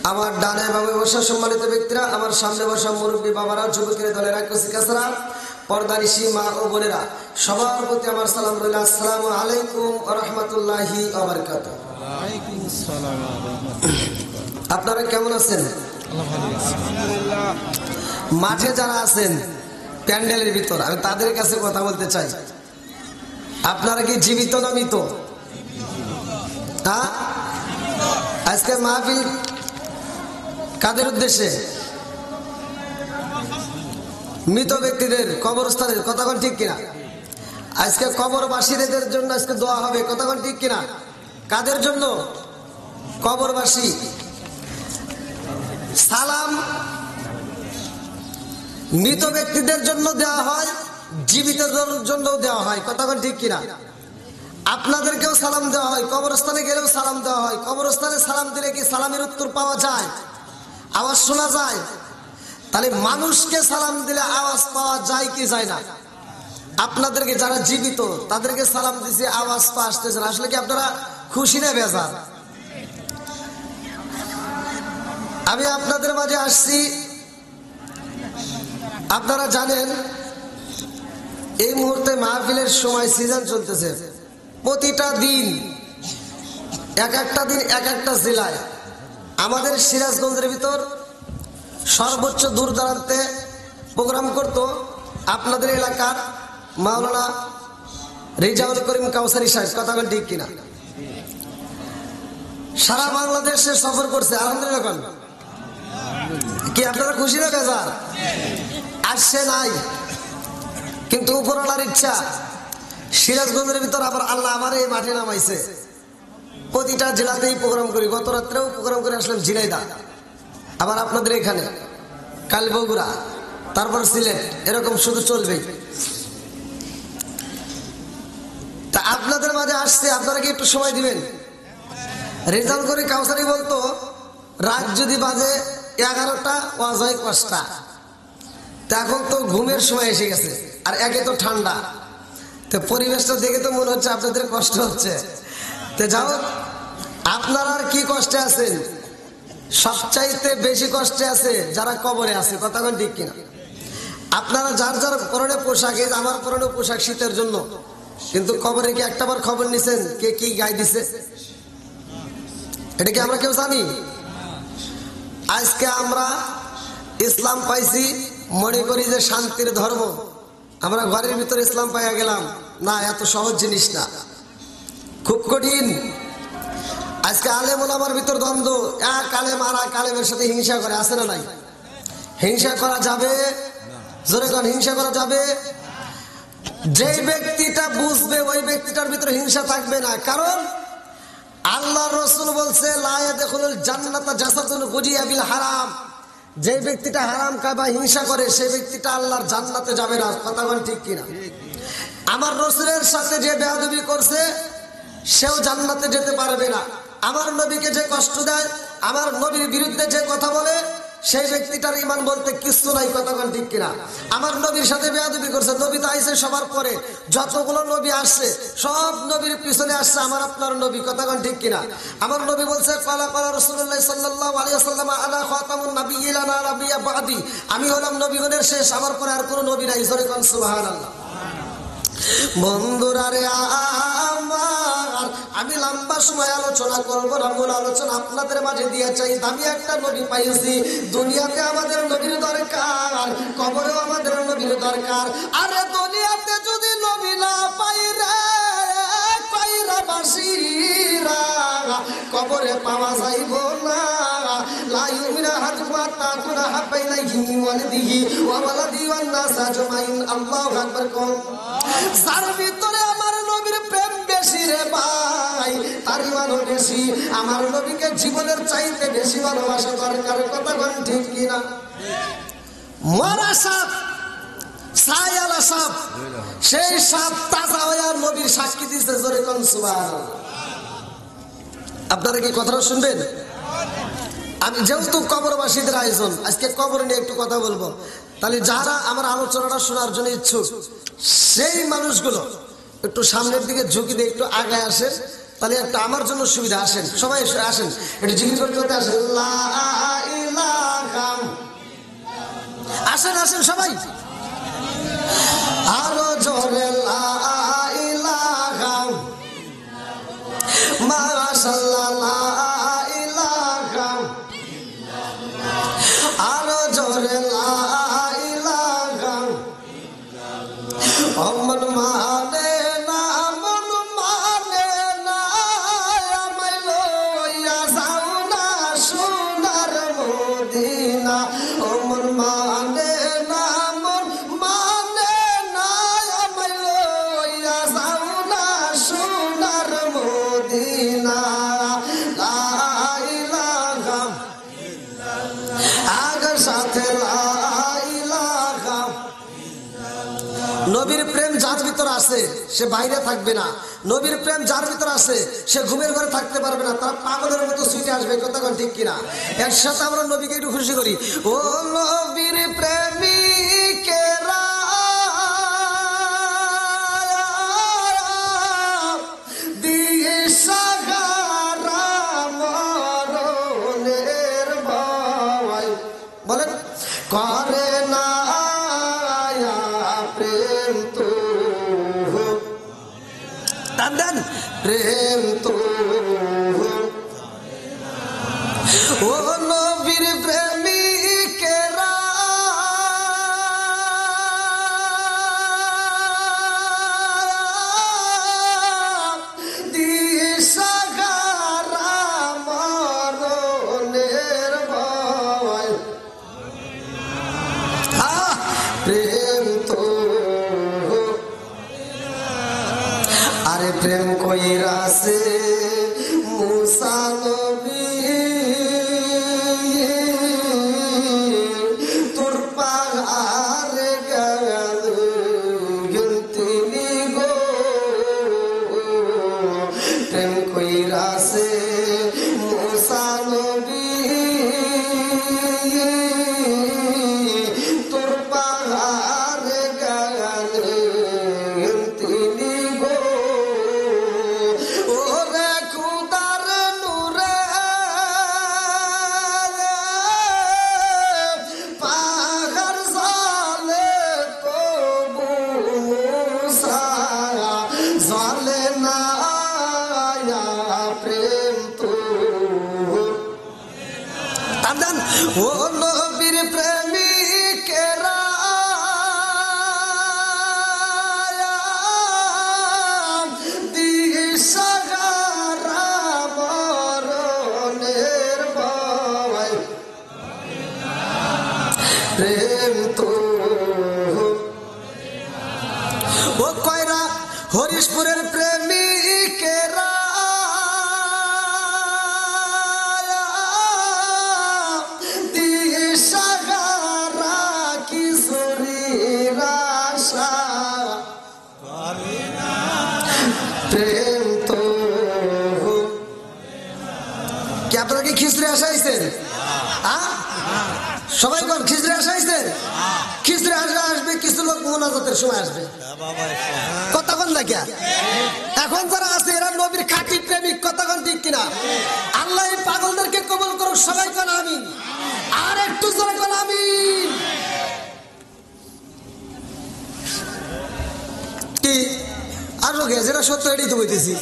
আমার ডানে বামে বসা সম্মানিত ব্যক্তিরা, আমার সামনে বসা মুরব্বী বাবারা, যুবকের দলেরা, কচিকাছারা, পর্দানিশী মা ও বোনেরা, সবার প্রতি আমার সালাম রইল। আসসালামু আলাইকুম ওয়া রাহমাতুল্লাহি ওয়া বারাকাতুহু। আপনারা কেমন আছেন? মাঠে যারা আছেন প্যান্ডেলের ভিতর, আমি তাদের কাছে কথা বলতে চাই। আপনারা কি জীবিত না মৃত? হ্যাঁ, আজকে মাহফিল কাদের উদ্দেশ্যে? মৃত ব্যক্তিদের কবরস্থানের, কথা কোন ঠিক কিনা? আজকে কবরবাসীদের জন্য আজকে দোয়া হবে, কথা কোন ঠিক কিনা? কাদের জন্য? কবরবাসী। সালাম মৃত ব্যক্তিদের জন্য দেওয়া হয়, জীবিতদের জন্য দেওয়া হয়, কথা কোন ঠিক কিনা? আপনাদেরকেও সালাম দেওয়া হয়, কবরস্থানে গেলেও সালাম দেওয়া হয়। কবরস্থানে সালাম দিলে কি সালামের উত্তর পাওয়া যায়? আওয়াজ শোনা যায়? তাহলে মানুষকে সালাম দিলে আওয়াজ পাওয়া যায় কি যায় না? আপনাদেরকে যারা জীবিত তাদেরকে সালাম দিছে, আওয়াজ পাওয়া আসতেছে না। আসলে কি আপনারা খুশি না বেজার? আমি আপনাদের মাঝে আসছি, আপনারা জানেন এই মুহূর্তে মাহফিলের সময় সিজন চলতেছে। প্রতিটা দিন এক একটা দিন এক একটা জেলায়, আমাদের সিরাজগঞ্জের ভিতর সর্বোচ্চ দূর দূরান্তে প্রোগ্রাম করতো আপনাদের এলাকার মাওলানা রেজাউল করিম কাউসারি সাহেব, কথা বলেন ঠিক কিনা? সারা বাংলাদেশে সফর করছে, আলহামদুলিল্লাহ। কি আপনারা খুশি না বেজার? আসছে নাই, কিন্তু উপরওয়ালার ইচ্ছা সিরাজগঞ্জের ভিতর আবার আল্লাহ আমার এই মাঠে নামাইছে। প্রতিটা জেলাতেই প্রোগ্রাম করি, গত রাত্রেও প্রোগ্রাম করে আসলাম ঝিনাইদহ, আবার আপনাদের এখানে, কাল বগুড়া, তারপর সিলেট, এরকম শুধু চলবে। তা আপনাদের মাঝে আসছে, আপনারা কি একটু সময় দিবেন? রেজাল্ট করে কাউসারি বলতো রাত যদি বাজে 11টা ওয়াজ হয় 5টা। তা এখন তো ঘুমের সময় এসে গেছে, আর একে তো ঠান্ডা, তো পরিবেশটা দেখে তো মনে হচ্ছে আপনাদের কষ্ট হচ্ছে। তো যাও, আপনারা আর কি কষ্টে আছেন? সবচাইতে বেশি কষ্টে আছে যারা কবরে আছে, কথা কোন ঠিক কিনা? আপনারা যার যার পরনে পোশাক, এই আমার পরনে পোশাক শীতের জন্য, কিন্তু কবরে কি একটাবার খবর নিছেন কে কি গায়ে দিছে? এটা কি আমরা কেউ জানি? আজকে আমরা ইসলাম পাইছি, মনে করি যে শান্তির ধর্ম, আমরা ঘরের ভিতরে ইসলাম পাইয়া গেলাম। না, এত সহজ জিনিস না, খুব কঠিন। আজকে আলেম ওলামার ভিতর দ্বন্দ্ব, এক আলেম আর এক আলেমের সাথে হিংসা করে, আছে না নাই? হিংসা করা যাবে? জোরে কোন, হিংসা করা যাবে? যে ব্যক্তিটা বুঝবে ওই ব্যক্তিটার ভিতরে হিংসা থাকবে না, কারণ আল্লাহ রসুল বলছে লা ইয়াদখুলুল জান্নাতা জাসাদুন গুজিয়া বিল হারাম। যে ব্যক্তিটা হারাম খায় বা হিংসা করে, সেই ব্যক্তিটা আল্লাহর জান্নাতে যাবে না, কথা বলেন ঠিক কিনা? আমার রসুলের সাথে যে বেয়াদবি করছে সেও জান্নাতে যেতে পারবে না। আমার নবীকে যে কষ্ট দেয়, আমার নবীর বিরুদ্ধে যে কথা বলে, সেই ব্যক্তিটার ঈমান বলতে কিছু নাই, কথা বলেন ঠিক কিনা? আমার নবীর সাথে বেয়াদবি করছে, নবী তো আইছে সবার পরে, যতগুলো নবী আসছে সব নবীর পিছনে আসছে আমার আপনার নবী, কথা বলেন ঠিক কিনা? আমার নবী বলছে ক্বালা ক্বালা রাসূলুল্লাহ সাল্লাল্লাহু আলাইহি ওয়াসাল্লাম আনা খাতামুন নাবিয়্যিনা লা নাবিয়্যা বা'দি, আমি হলাম নবীগণের শেষ, আমার পরে আর কোনো নবী নাই। জোরে কোন সুবহানাল্লাহ। বন্ধুরা রে আমার, আমি লম্বা সময় আলোচনা করবো না, মূল আলোচনা আপনাদের মাঝে দিয়ে চাই। আমি একটা নবী পাইছি, দুনিয়াতে আমাদের নবীর দরকার, কবরেও আমাদের নবীর দরকার। আরে দুনিয়াতে যদি নবী না পাই রে কইরা বাসিরা, কবরে পাওয়া যাইব না। লা ইউমিনা হাদুয়া তাকুনা হাবাইলাহি ওয়ালিদিহি ওয়া ওয়ালাদি ওয়ান নাস আজমাইন। আল্লাহু আকবার। কোন যার ভিতরে আমার নবীর প্রেম বেশি রে ভাই, তার ঈমানও বেশি। আমার নবীকে জীবনের চাইতে বেশি ভালোবাসা দরকার, কথা কোন ঠিক কিনা? মরা সাপ, ছায়ালা সাপ, সেই সাপ তাজা হয়ে নবীর সাক্ষী দিচ্ছে। জোরে কোন সুবহানাল্লাহ। আপনারা কি কথাটা শুনবেন? আমি যেহেতু কবরবাসীদের আয়োজন, আজকে কবর নিয়ে একটু কথা বলবো, তাহলে যারা আমার আলোচনাটা শোনার জন্য ইচ্ছুক সেই মানুষগুলো একটু সামনের দিকে ঝুঁকি দিয়ে একটু আগে আসেন, তাহলে একটা আমার জন্য সুবিধা। আসেন সবাই, আসেন একটু জিকির করতে আসেন। আসেন আসেন সবাই আরো জোরে লা ইলাহা মাশাআল্লাহ লা ইলাহা আরো জোরে লা ইলাহা অমন মানে না মন মানে না আমায় লইয়া যাও না সোনার মদিনা অমন মানে না মন মানে না আমায় লইয়া যাও না সোনার মদিনা লা ইলাহা আগের সাথে লা ইলাহা নবীর প্রেম যার ভিতর আছে সে বাইরে থাকবে না নবীর প্রেম যার ভিতর আছে সে ঘুমের ঘরে থাকতে পারবে না তার পাগলের মতো ছুটে আসবে কতক্ষণ ঠিক কিনা এর সাথে আমরা নবীকে একটু খুশি করি ও নবীর প্রেমিকেরা দিশাহারা মরণের ভয় বলেন করে না প্রেম তো প্রেম তো ও নবীর প্রেমিকেরা দিশাহারা মরণের ভয় প্রেম তো আরে প্রেম কইরাছে মুসা নবী তোর পাহাড়ে গেল তিনি গো প্রেম কইরাছে মুসা নবী তোর পাহাড়ে গেল তিনি গো ওরে খুদার নূরে পাহাড় জালে তবু মুসা জালে না প্রেম তো ও নবীর প্রেমিকেরা দিশাহারা মরণের ভয় প্রেম তো ও কয়রা হরিশপুরের প্রেমিকেরা দিশাহারা কিশোরীর আশা প্রেম তো কি আপনারা কি খিচড়ি আসা আইছেন সবাই কোন খিচড়ি আসা আইছেন খিচড়ি আসা আসবে কিছু লোক মোনাজাতের সময় আসবে কতক্ষণ দেখা এখন যারা আছে এরা নবীর খাঁটি প্রেমিক কতক্ষণ ঠিক কিনা আল্লাহ এই পাগলদেরকে কবুল করুক সবাই কোন আমিন আর একটু জোরে কোন আমিন কি আর লোকে যেটা সত্য এটাই তো বলতেছি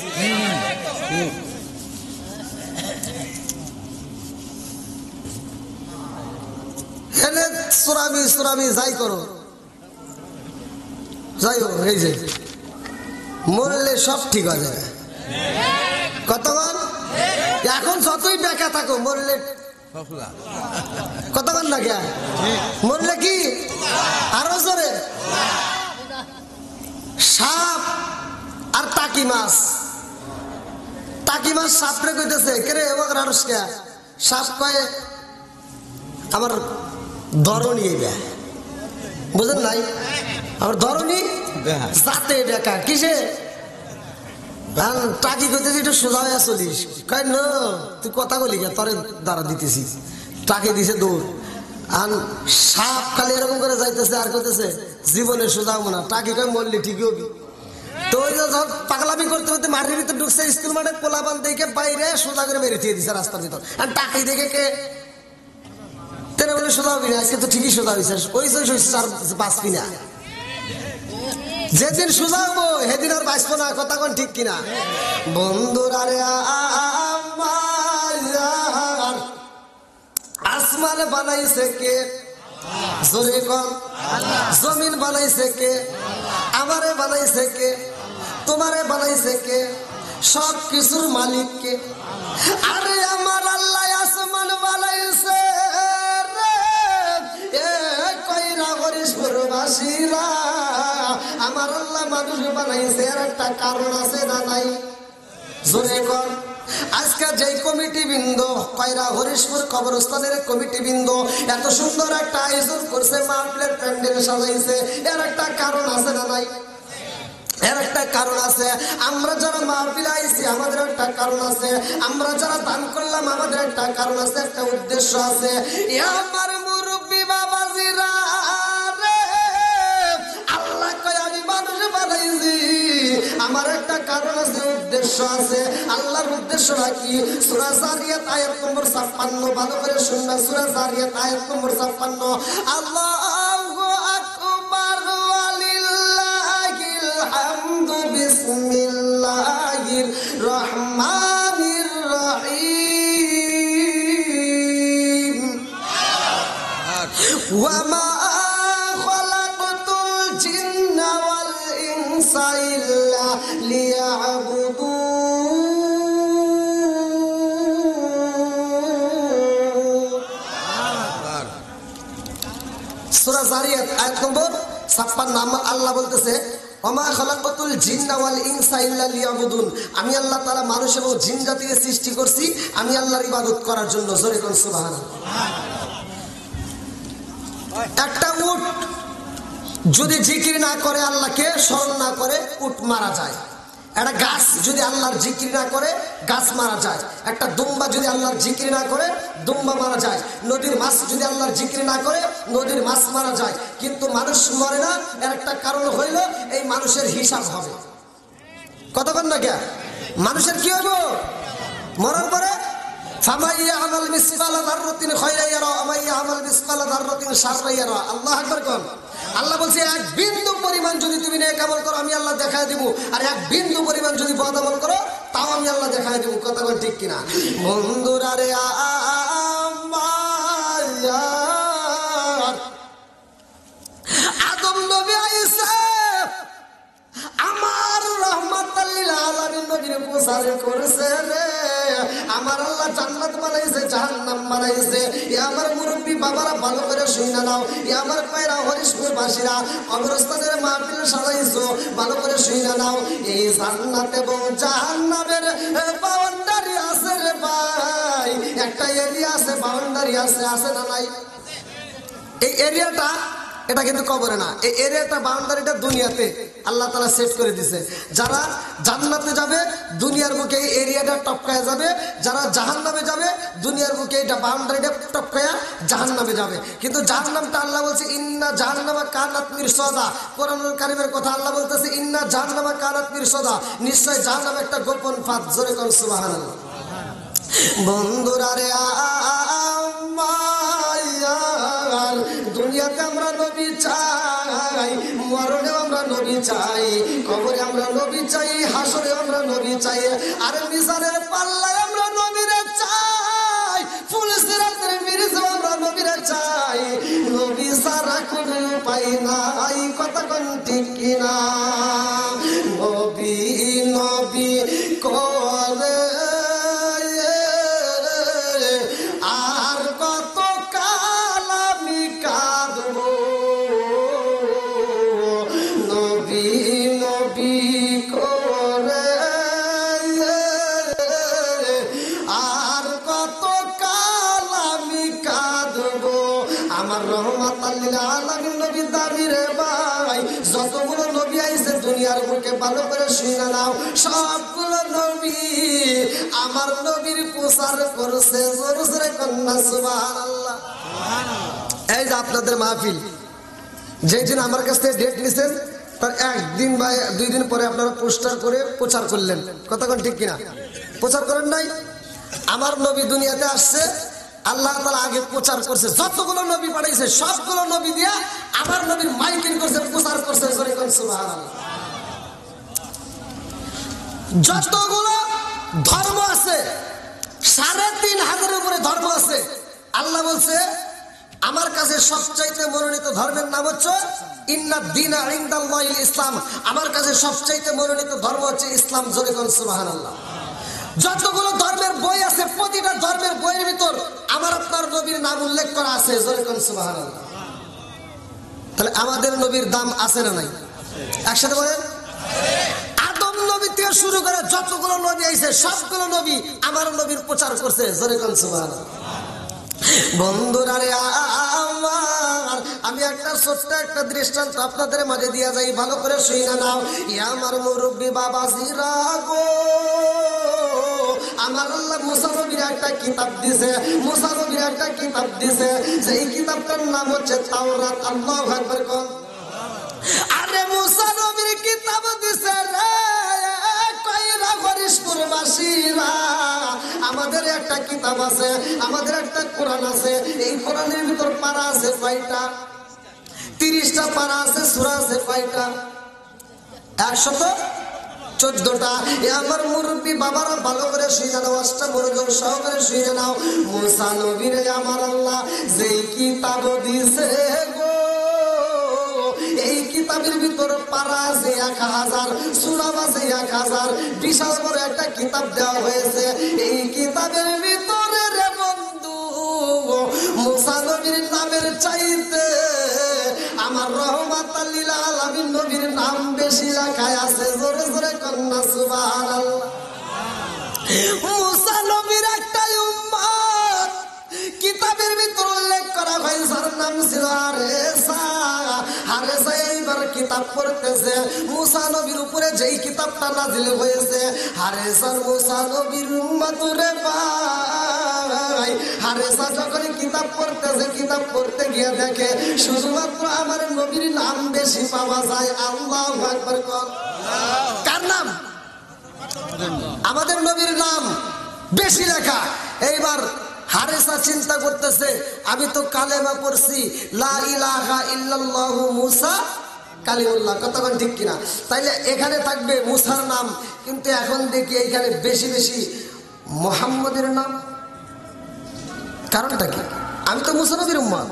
এনে সুরামি সুরামি যাই করো যাই হোক এই যে মরলে সব ঠিক হয়ে যাবে কতক্ষণ এখন যতই বেকা থাকো মরলে কতক্ষণ না কে মরলে কি আরো জোরে সাপ আর টাকি মাছ সাপরে কইতেছে কেরে এবার আরস কে সাপ কয়ে আমার ধরনী বুঝেন নাই আমার ধরনী যাতে দেখা কিসে টাকি কইতেছি একটু সোজা হয়ে চলিস কয় ন তুই কথা বলি গে তোরে দ্বারা দিতেছি টাকি দিছে দৌড় আর সাপ খালি এরকম করে যাইতেছে আর কইতেছে জীবনে সোজা হবো না টাকি কয় মরলি ঠিকই হবি তো ওই যখন পাগলামি করতে করতে মাটির ভিতরে ঢুকছে স্কুল মাঠে পোলাপান দেখে বাইরে সোজা করে মেরে দিয়ে দিছে রাস্তার ভিতর আর টাকি দেখে কে তেরে জীবনে সোজা হবি না, আজকে তো ঠিকই সোজা হয়েছে, ওই আর বাঁচবি না। যেদিন সোজা হবো সেদিন আর বাঁচবো না, কথা কোন ঠিক কিনা? বন্ধুরা রে আমার, আসমান বানাইছে কে? জোরে কোন। জমিন বানাইছে কে? আমারে বানাইছে কে? তোমারে বানাইছে কে? সব কিছুর মালিক কে? আরে আমার আল্লাহ আসমান বানাইছে রে, এ কইরা হরিশপুরবাসীরা, আমার আল্লাহ মানুষ বানাইছে, এর একটা কারণ আছে না নাই? জোরে কর। আজকে যে কমিটি বৃন্দ কয়রা হরিশপুর কবরস্থানের কমিটি বৃন্দ এত সুন্দর একটা আয়োজন করছে, মাহফিলের প্যান্ডেল সাজাইছে, এর একটা কারণ আছে না নাই? এর একটা কারণ আছে। আমরা যারা মাহফিলে আইছি আমাদের একটা কারণ আছে, আমরা যারা দান করলাম আমাদের একটা কারণ আছে, একটা উদ্দেশ্য আছে। আমার মুরব্বী বাবাজিরা রে, আল্লাহ কয় আমি মানুষ বানাইছি, আমার একটা কারণ আছে, উদ্দেশ্য আছে। আল্লাহর উদ্দেশ্যটা কি? সূরা জারিয়াত আয়াত নম্বর 56, ভালো করে শুনবেন। সূরা জারিয়াত আয়াত নম্বর 56, আল্লাহু আকবার ওয়ালিল্লাহিল হামদু বিসমিল্লাহির রহমানির রহিম ওয়া মা খালাকতুল জিন্না ওয়াল ইনসা ইল্লা লিয়াবুদুন। সূরা জারিয়াত আয়াত নম্বর 56, আল্লাহ বলতেছে ওমা খালাকাতুল জিন্না ওয়াল ইনসা ইল্লা লিয়াবুদুন, আমি আল্লাহ তাআলা মানুষ এবং জিন জাতিকে সৃষ্টি করছি আমি আল্লাহর ইবাদত করার জন্য। জোরে কোন সুবহানাল্লাহ। একটা উট যদি জিকির না করে, আল্লাহকে স্মরণ না করে, উট মারা যায়। একটা গাছ যদি আল্লাহর জিকির না করে, গাছ মারা যায়। একটা দুম্বা যদি আল্লাহর জিকির না করে, দুম্বা মারা যায়। নদীর মাছ যদি আল্লাহর জিকির না করে, নদীর মাছ মারা যায়। কিন্তু মানুষ মরে না, এর একটা কারণ হইল এই মানুষের হিসাব হবে। কতক্ষণ না কে মানুষের কি হবো মরার পরে? ফামাইয়া আমাল মিসকালা যাররাতিন খায়রান ইয়ারা ওয়া মাইয়া আমাল মিসকালা যাররাতিন শাররান ইয়ারা। আল্লাহু আকবার কোন। আল্লাহ বলছে এক বিন্দু পরিমাণ যদি তুমি নেক আমল করো আমি আল্লাহ দেখায় দেব, আর এক বিন্দু পরিমাণ যদি বদ আমল করো তাও আমি আল্লাহ দেখায় দেব। কথা বল ঠিক কিনা? বন্ধুরা রে আদম নবী আইসা আমার রাহমাতাল লিল আলামিন নবীর প্রচার করেছে রে। আমার আল্লাহ জান্নাত বানাইছে, জাহান্নাম বানাইছে। এ আমার মুরব্বী বাবারা ভালো করে শুনে নাও, এ আমার কয়রা হরিশপুর বাসীরা কবরস্থানের মাহফিল সাজাইছো, ভালো করে শুনে নাও। এই জান্নাত এবং জাহান্নামের বাউন্ডারি আছে রে ভাই, একটা এরিয়া আছে, বাউন্ডারি আছে, আছে না নাই? এই এরিয়াটা এটা কিন্তু কবরে না, এই এরিয়াটা বাউন্ডারিটা দুনিয়াতে আল্লাহ তাআলা সেট করে দিয়েছে। যারা জান্নাতে যাবে দুনিয়ার বুকে এই এরিয়াটা টপকায়া যাবে, যারা জাহান্নামে যাবে দুনিয়ার বুকে এটা বাউন্ডারিটা টপকায়া জাহান্নামে যাবে। কিন্তু জাহান্নামটা আল্লাহ বলছে ইন্না জাহান্নামা কানাত মিরসাদা। কোরআনুল কারীমের কথা আল্লাহ বলতেছে ইন্না জাহান্নামা কানাত মিরসাদা, নিশ্চয় জাহান্নাম একটা গোপন ফাঁদ। জোরে কোন সুবহানাল্লাহ। বন্ধুরা রে আমার, দুনিয়াতে আমরা নবী চাই, মরণে আমরা নবী চাই, কবরে আমরা নবী চাই, হাসরে আমরা নবী চাই, আর মিজানের পাল্লায় আমরা নবীরে চাই, ফুল সিরাতের মিরিজে আমরা নবীরে চাই। নবী ছাড়া কোনো উপায় নাই, কথা কোন ঠিক কিনা? নবী নবী করে আর কত কাল আমি কাঁদব, নবী নবী করে আর কত কাল আমি কাঁদব। আমার রহমাতাল লিল আলামিন নবী দাবি রে ভাই, যতগুলো নবী আইছে দুনিয়ার বুকে ভালো করে শুনে নাও, সবগুলো নবী আমার নবীর প্রচার করছে। জোরে কন্যা সুবহানাল্লাহ। এই যে আপনাদের মাহফিল, যেই দিন আমার কাছ থেকে ডেট নিছেন তার একদিন বা 2 দিন পরে আপনারা পোস্টার করে প্রচার করলেন। কথা কোন ঠিক কিনা? প্রচার করেন নাই? আমার নবী দুনিয়াতে আসছে, আল্লাহ তাআলা আগে প্রচার করছে, যতগুলো নবী পাঠাইছে সবগুলো নবী দিয়া আমার নবীর মাইকিং করছে, প্রচার করছে। সুবহানাল্লাহ। যতগুলো ধর্ম আছে ৩,৫০০ উপরে ধর্ম আছে, আল্লাহ বলছে আমার কাছে সবচাইতে মনোনীত ধর্মের নাম হচ্ছে ইন্নাদ-দীনা ইনদাল্লাহিল ইসলাম। আমার কাছে সবচাইতে মনোনীত ধর্ম হচ্ছে ইসলাম। জোরে কোন সুবহানাল্লাহ। যতগুলো ধর্মের বই আছে প্রতিটা ধর্মের বইয়ের ভিতর আমার আপনার নবীর নাম উল্লেখ করা আছে। জোরে কোন সুবহানাল্লাহ। তাহলে আমাদের নবীর দাম আছে না নাই? একসাথে বলেন। আদম নবী থেকে শুরু করে যতগুলো নবী আইছে সবগুলো নবী আমার নবীর প্রচার করছে। জোরে কোন সুবহানাল্লাহ। বন্ধুরা রে আমার, আমি একটা ছোট্ট একটা দৃষ্টান্ত আপনাদের মাঝে দিয়া যাই, ভালো করে শুনে নাও। আমার মুরব্বী বাবাজিরা গো, আমার আল্লাহ মুসা নবীর একটা কিতাব দিছে, মুসা নবীর একটা কিতাব দিছে, সেই কিতাবটার নাম হচ্ছে তাওরাত। আল্লাহু আকবার কোন। আরে মুসা নবীর কিতাব দিছে রে কইরা ফরিশপুরবাসীরা, আমাদের একটা কিতাব আছে, আমাদের একটা কোরআন আছে। এই কোরআনের ভিতর পারা আছে কয়টা? 30টা পারা আছে। সূরা আছে কয়টা? 114টা। এ আমার মুরব্বী বাবারা ভালো করে শুনে নাও, আস্তে মনোযোগ সহকারে শুনে নাও। মুসা নবীরে আমার আল্লাহ যেই কিতাব দিছে গো, এই কিতাবের ভিতর পারা আছে 1000, সূরা আছে 1000, বিশাল বড় একটা কিতাব দেওয়া হয়েছে। এই কিতাবের ভিতরে রে বন্ধু মুসা নবীর নামের চাইতে আমার রহমাতাল লিল আলামিন নবীর নাম বেশি লেখা আছে। জোরে জোরে কন্যা সুবহানাল্লাহ। মুসা নবীর একটা উম্মত কিতাবের ভিতর উল্লেখ করা হয়েছে, যার নাম ছিল হারেসা। হারেসা এইবার কিতাব পড়তেছে। মুসা নবীর উপরে যেই কিতাবটা নাজিল হয়েছে, হারেসার মুসা নবীর উম্মত রে ভাই, হারেসা যখন কিতাব পড়তেছে, কিতাব পড়তে গিয়ে দেখে শুধুমাত্র আমার নবীর নাম বেশি পাওয়া যায়। আল্লাহু আকবার কোন। কার নাম? আমাদের নবীর নাম বেশি লেখা। এইবার হারেসা চিন্তা করতেছে, আমি তো কালেমা পড়ছি লা ইলাহা ইল্লাল্লাহু মুসা কালিমুল্লাহ, কতক্ষণ ঠিক কিনা? তাইলে এখানে থাকবে মুসার নাম, কিন্তু এখন দেখি এইখানে বেশি বেশি মুহাম্মদের নাম। কারণটা কি? আমি তো মুসা নবীর উম্মত,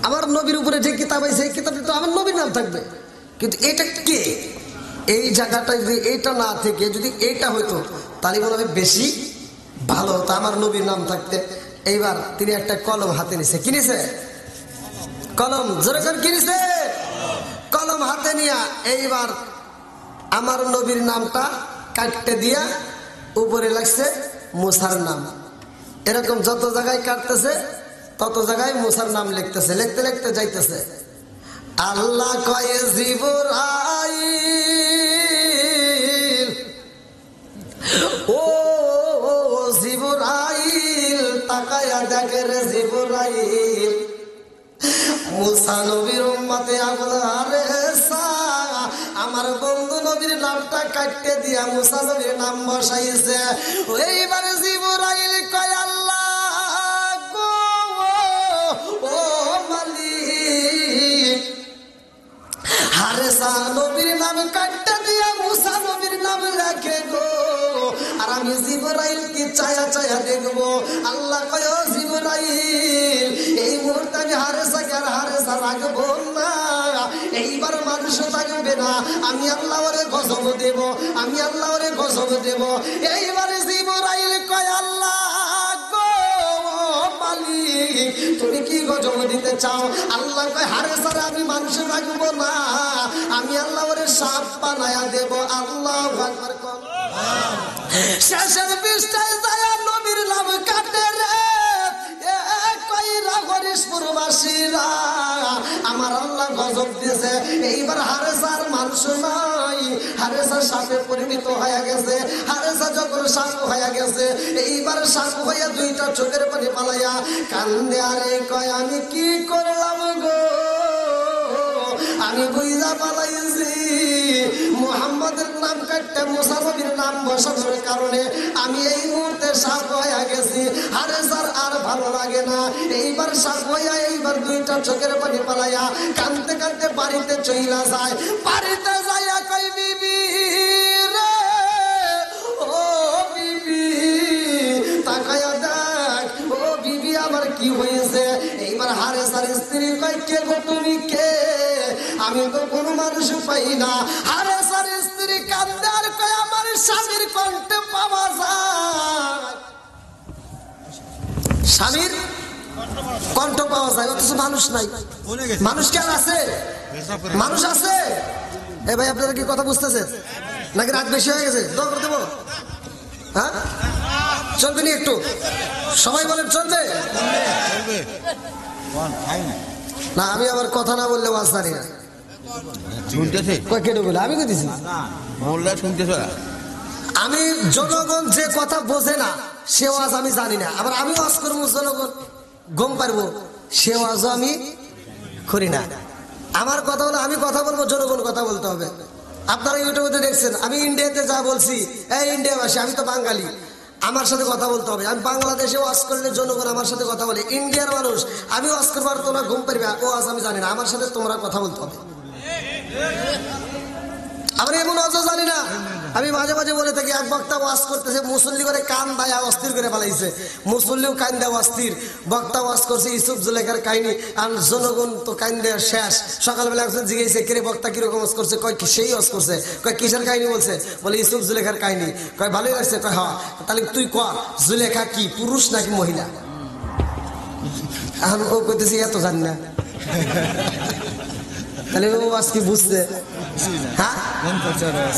আমার নবীর উপরে যে কিতাব আছে সেই কিতাবে তো আমার নবীর নাম থাকবে, কিন্তু এটা কে? এই জায়গাটায় যদি এইটা না থেকে যদি এইটা হইতো তাহলে মনে হয় বেশি ভালো হতো, আমার নবীর নাম থাকতে। এইবার তিনি একটা কলম হাতে নিছে। কিনেছে কলম? জোরে করে কিনেছে। কলম হাতে নিয়া এইবার আমার নবীর নামটা কাটতে দিয়া উপরে লাগছে মুসার নাম। এরকম যত জায়গায় কাটতেছে তত জায়গায় মুসার নাম লিখতেছে, লিখতে লিখতে যাইতেছে। আল্লাহ কয়ে জিবরাইল, ও জিবরাইল তাকায়া দেখে রে জিবরাইল, মুসা নবীর উম্মতে হারেসা আমার বন্ধু নবীর নামটা কাটতে দিয়া মুসা নবীর নাম বসাইছে। এইবারে জিবরাইল কয় আল্লাহ গো, ও মালিক, হারেসা নবীর নাম কাটতে দিয়া মুসা নবীর নাম লেখে গো, আর আমি জিবরাইলকে চায়া চায়া দেখবো। আল্লাহ কয় ও জিবরাইল, এই মুহূর্তে আমি হারেসাকে আর হারেসা রাখবো না, এইবার মানুষ থাকবে না, আমি আল্লাহ ওরে গজব দেব, আমি আল্লাহ ওরে গজব দেব। এইবারে জিবরাইল কয় আল্লাহ গো মালিক, তুমি কি গজব দিতে চাও? আল্লাহ কয় হারেসারে আমি মানুষ রাখবো না, আমি আল্লাহ ওরে সাপ বানায়া দেব। আল্লাহু আকবার কর। শেষের পৃষ্ঠায় যায় নবীর নাম কাটে রে কইরা ফরিশপুরবাসীরা, আমার আল্লাহ গজব দিয়েছে। এইবার হারেসার মানুষ নাই, হারেসা সাপে পরিণত হয়ে গেছে। হারেসা যখন সাপ হয়ে গেছে, এইবার সাপ হইয়া দুইটা চোখের পানি পালাইয়া কান্দে, আরে কয় আমি কি করলাম গো, আমি বুঝা পালাইছি মুহাম্মাদের নাম কাটতে মুসা নবীর নাম বসানোর কারণে আমি এই মুহূর্তে সাপ হয়ে গেছি। আরে স্যার আর ভালো লাগে না, এইবার সাপ হইয়া এইবার দুইটা চোখের পানি পালাইয়া কাঁদতে কাঁদতে বাড়িতে চইলা যায়। বাড়িতে যাইয়া কই বিবি রে, ও বিবি তাকায়া দেখ, ও বিবি আমার কি হয়েছে? এইবার হারেসার স্ত্রী কয় কে গো তুমি কে? আমি তো কোনো মানুষ পাই না। হারেসার স্ত্রী কাঁদে আর কয় আমার স্বামীর কণ্ঠে পাওয়া যায়, স্বামীর কণ্ঠ পাওয়া যায়, অথচ মানুষ নাই। মানুষ কেন আছে? মানুষ আছে। এ ভাই আপনারা কি কথা বুঝতেছেন নাকি রাত বেশি হয়ে গেছে? দোয়া করে দেবো? হ্যাঁ চলবে নি একটু? সবাই বলেন চলবে না? আমি আবার কথা না বললে ওয়াজ জানি না। আমি কইতেছি আমি জনগণ যে কথা বোঝে না সে ওয়াজ আমি জানি না, আবার আমি ওয়াজ করবো জনগণ গম পারবো সে ওয়াজও আমি করি না। আমার কথা হলো আমি কথা বলবো, জনগণ কথা বলতে হবে। আপনারা ইউটিউবে দেখছেন আমি ইন্ডিয়াতে যা বলছি, এই ইন্ডিয়াবাসী আমি তো বাঙালি, আমার সাথে কথা বলতে হবে। আমি বাংলাদেশে ওয়াজ করলে জনগণ আমার সাথে কথা বলে, ইন্ডিয়ার মানুষ আমি ওয়াজ করবো আর তোমরা ঘুম পারবে, ওয়াজ আমি জানি না, আমার সাথে তোমরা কথা বলতে হবে। আমরা এমন ওয়াজও জানি না। আমি মাঝে মাঝে বলে থাকি এক বক্তা ওয়াজ করতেছে, মুসল্লি করে কান দায়া অস্থির করে ফেলাইছে, মুসল্লিও কান দেওয়া অস্থির। বক্তা ওয়াজ করছে ইউসুফ জুলেখার কাহিনী, আর জনগণ তো কান দেওয়া শেষ। সকালবেলা একজন জিজ্ঞেসে কে বক্তা কিরকম ওয়াজ করছে? কয় সেই ওয়াজ করছে। কয় কিসের কাহিনী বলছে? বলে ইউসুফ জুলেখার কাহিনী। কয় ভালোই লাগছে? কয় হ্যাঁ। তাহলে তুই ক জুলেখা কি পুরুষ নাকি মহিলা? এখন ও কইতেছি এত জানি না, তাহলে ও আজ কি বুঝছে? হ্যাঁ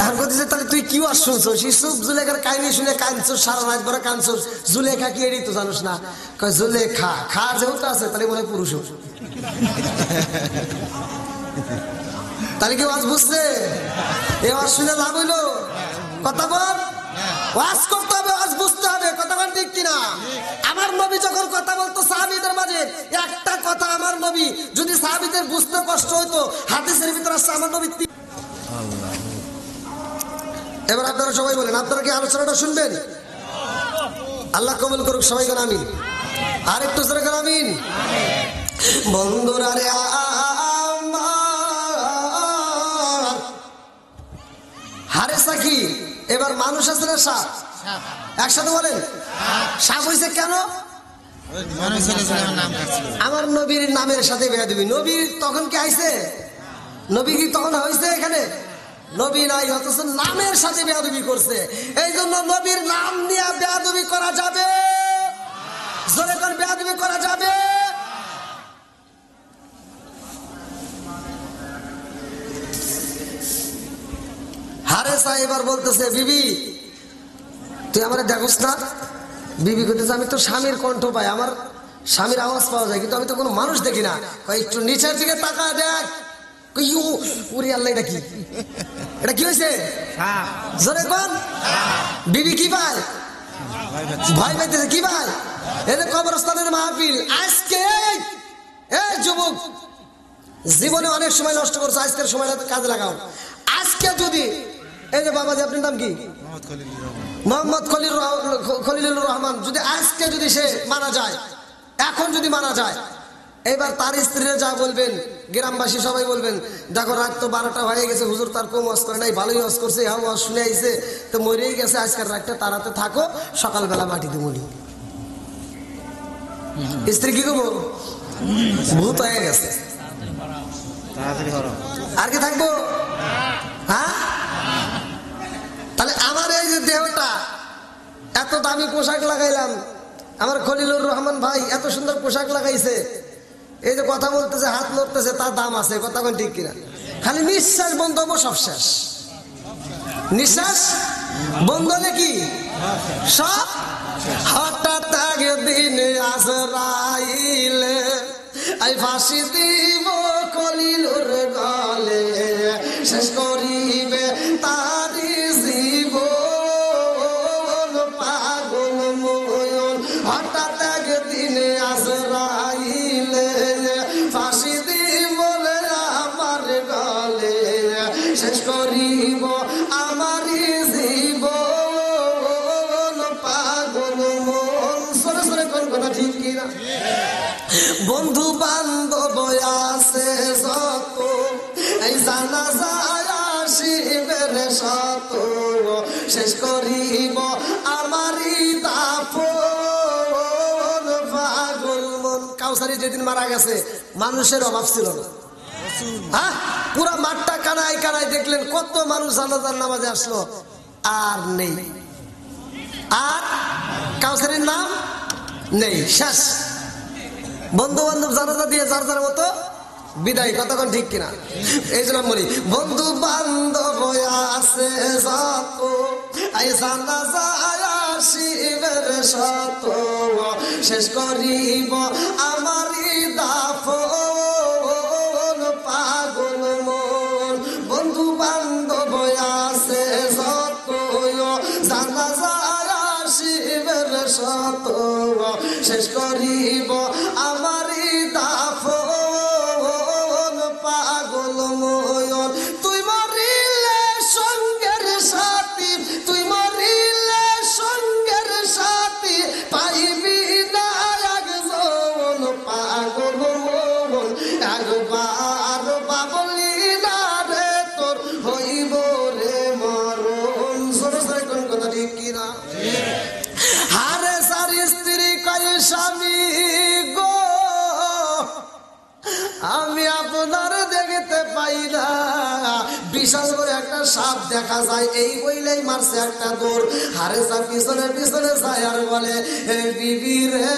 এখন বলতেছে তাহলে তুই কি ওয়াজ শুনছস? ইউসুফ জুলেখার কাহিনী শুনে কাঁদছস, সারা রাত ভরে কাঁদছস, জুলেখা কি এটাই তো জানোস না? কয় জুলেখা খা যেহেতু আছে তাহলে মনে হয় পুরুষ। তাহলে কি ওয়াজ বুঝছে? এ ওয়াজ শুনে লাভ হইলো? কথা বল, ওয়াজ করতে হবে, ওয়াজ বুঝতে হবে। কথা বল ঠিক কিনা? আমার নবী যখন কথা বলতো সাহাবীদের মাঝে একটা কথা, আমার নবী যদি সাহাবীদের বুঝতে কষ্ট হইতো, হাদিসের ভিতরে আসছে আমার নবী। এবার আপনারা সবাই বলেন, আপনারা কি আলোচনাটা শুনবেন? আল্লাহ কবুল করুক সবাই কেন আমিন। আর একটু জোরে কেন আমিন। বন্ধুরা রে হারেসা কি এবার মানুষ আছে না সাপ? একসাথে বলেন সাপ হয়েছে কেন? আমার নবীর নামের সাথে বেয়াদবি। নবীর তখন কি আইছে? নবী কি তখন হয়েছে এখানে? নবী নাই, অথচ নামের সাথে বেয়াদবি করছে। এই জন্য নবীর নাম নিয়ে বেয়াদবি করা যাবে? জোরে করে বেয়াদবি করা যাবে? হারেসা এবার বলতেছে বিবি তুই আমার দেখোস না? বিবি করতেছে আমি তো স্বামীর কণ্ঠ পাই, আমার স্বামীর আওয়াজ পাওয়া যায়, কিন্তু আমি তো কোনো মানুষ দেখি না। একটু নিচের দিকে তাকা দেখ। এটা কি? এটা কি হয়েছে? জোরে কোন বিবি কি পায়? ভয় পাইতেছে। কি ভাই? এটা কবরস্থানের মাহফিল। আজকে এই যুবক জীবনে অনেক সময় নষ্ট করছে, আজকের সময়টা কাজে লাগাও। আজকে যদি এই যে বাবাজি আপনার নাম কি? মোহাম্মদ খলিলুর রহমান, যদি আজকে যদি সে মারা যায়, এখন যদি মারা যায়, এবার তার স্ত্রীরা যা বলবেন, গ্রামবাসী সবাই বলবেন দেখো রাত তো 12টা হয়ে গেছে, হুজুর তার কম ওয়াজ করে নাই, ভালোই ওয়াজ করছে, হ্যাঁ ওয়াজ শুনে আইছে, তো মরেই গেছে, আজকের রাতটা তারাতে থাকো, সকালবেলা মাটিতে মরি। স্ত্রী কি করবো? ভূত হয়ে গেছে, আর কি থাকবো? হ্যাঁ, তাহলে আমার এই যে দেহটা এত দামি পোশাক লাগাইলাম, আমার খলিলুর রহমান ভাই এত সুন্দর পোশাক লাগাইছে, এই যে কথা বলতেছে, হাত লড়তেছে, তার দাম আছে। কথা কোন ঠিক কিনা? খালি নিঃশ্বাস বন্ধ হবো সব শেষ। নিঃশ্বাস বন্ধ হলে কি সব? হঠাৎ একদিন আজরাইলে আই ফাঁসি দিব খলিলুর গলে, শেষ করিবে তারি জীবন পাগল ময়ন। হঠাৎ একদিন আজরাইলে ফাঁসি দিব আমার গলে। বন্ধু বান্ধব আছে যত, এই জানাজায় আসিবের শত, শেষ করিব আমারই দাফন পাগল মন। কাউসারি যেদিন মারা গেছে মানুষের অভাব ছিল না, হ্যাঁ, পুরা মাঠটা কানায় কানায় দেখলেন কত মানুষ জানাজার নামাজে আসলো, আর নেই, আর কাউসারির নাম নেই, শেষ। বন্ধু বান্ধব জানাজা দিয়ে যার যার মতো বিদায়, কতক্ষণ ঠিক কিনা? এই জন্য বলি বন্ধু বান্ধব আছে যত, এই জানাজায় আসিবের শত, শেষ করিব আমারই দাফন পাগল মন। বন্ধু বান্ধব আছে যত, জানাজায় আসিবের শত, শেষ করিব আমারই দাফন পাগল মন। তুই মরিলে সঙ্গের সাথী, তুই মরিলে সঙ্গের সাথী, পাইবি না একজন পাগল মন। একবার বাবলি না রে তোর হইব রে মরণ। সরসরে কোন কথা ঠিক কিনা? হারে সার স্ত্রী কয় স্বামী গো, আমি আপনার দেখতে পাই না, বিশাল করে একটা সাপ দেখা যায়, এই বইলেই মারছে একটা দৌড়। হারে সার পিছনে পিছনে যায় আর বলে, বিবি রে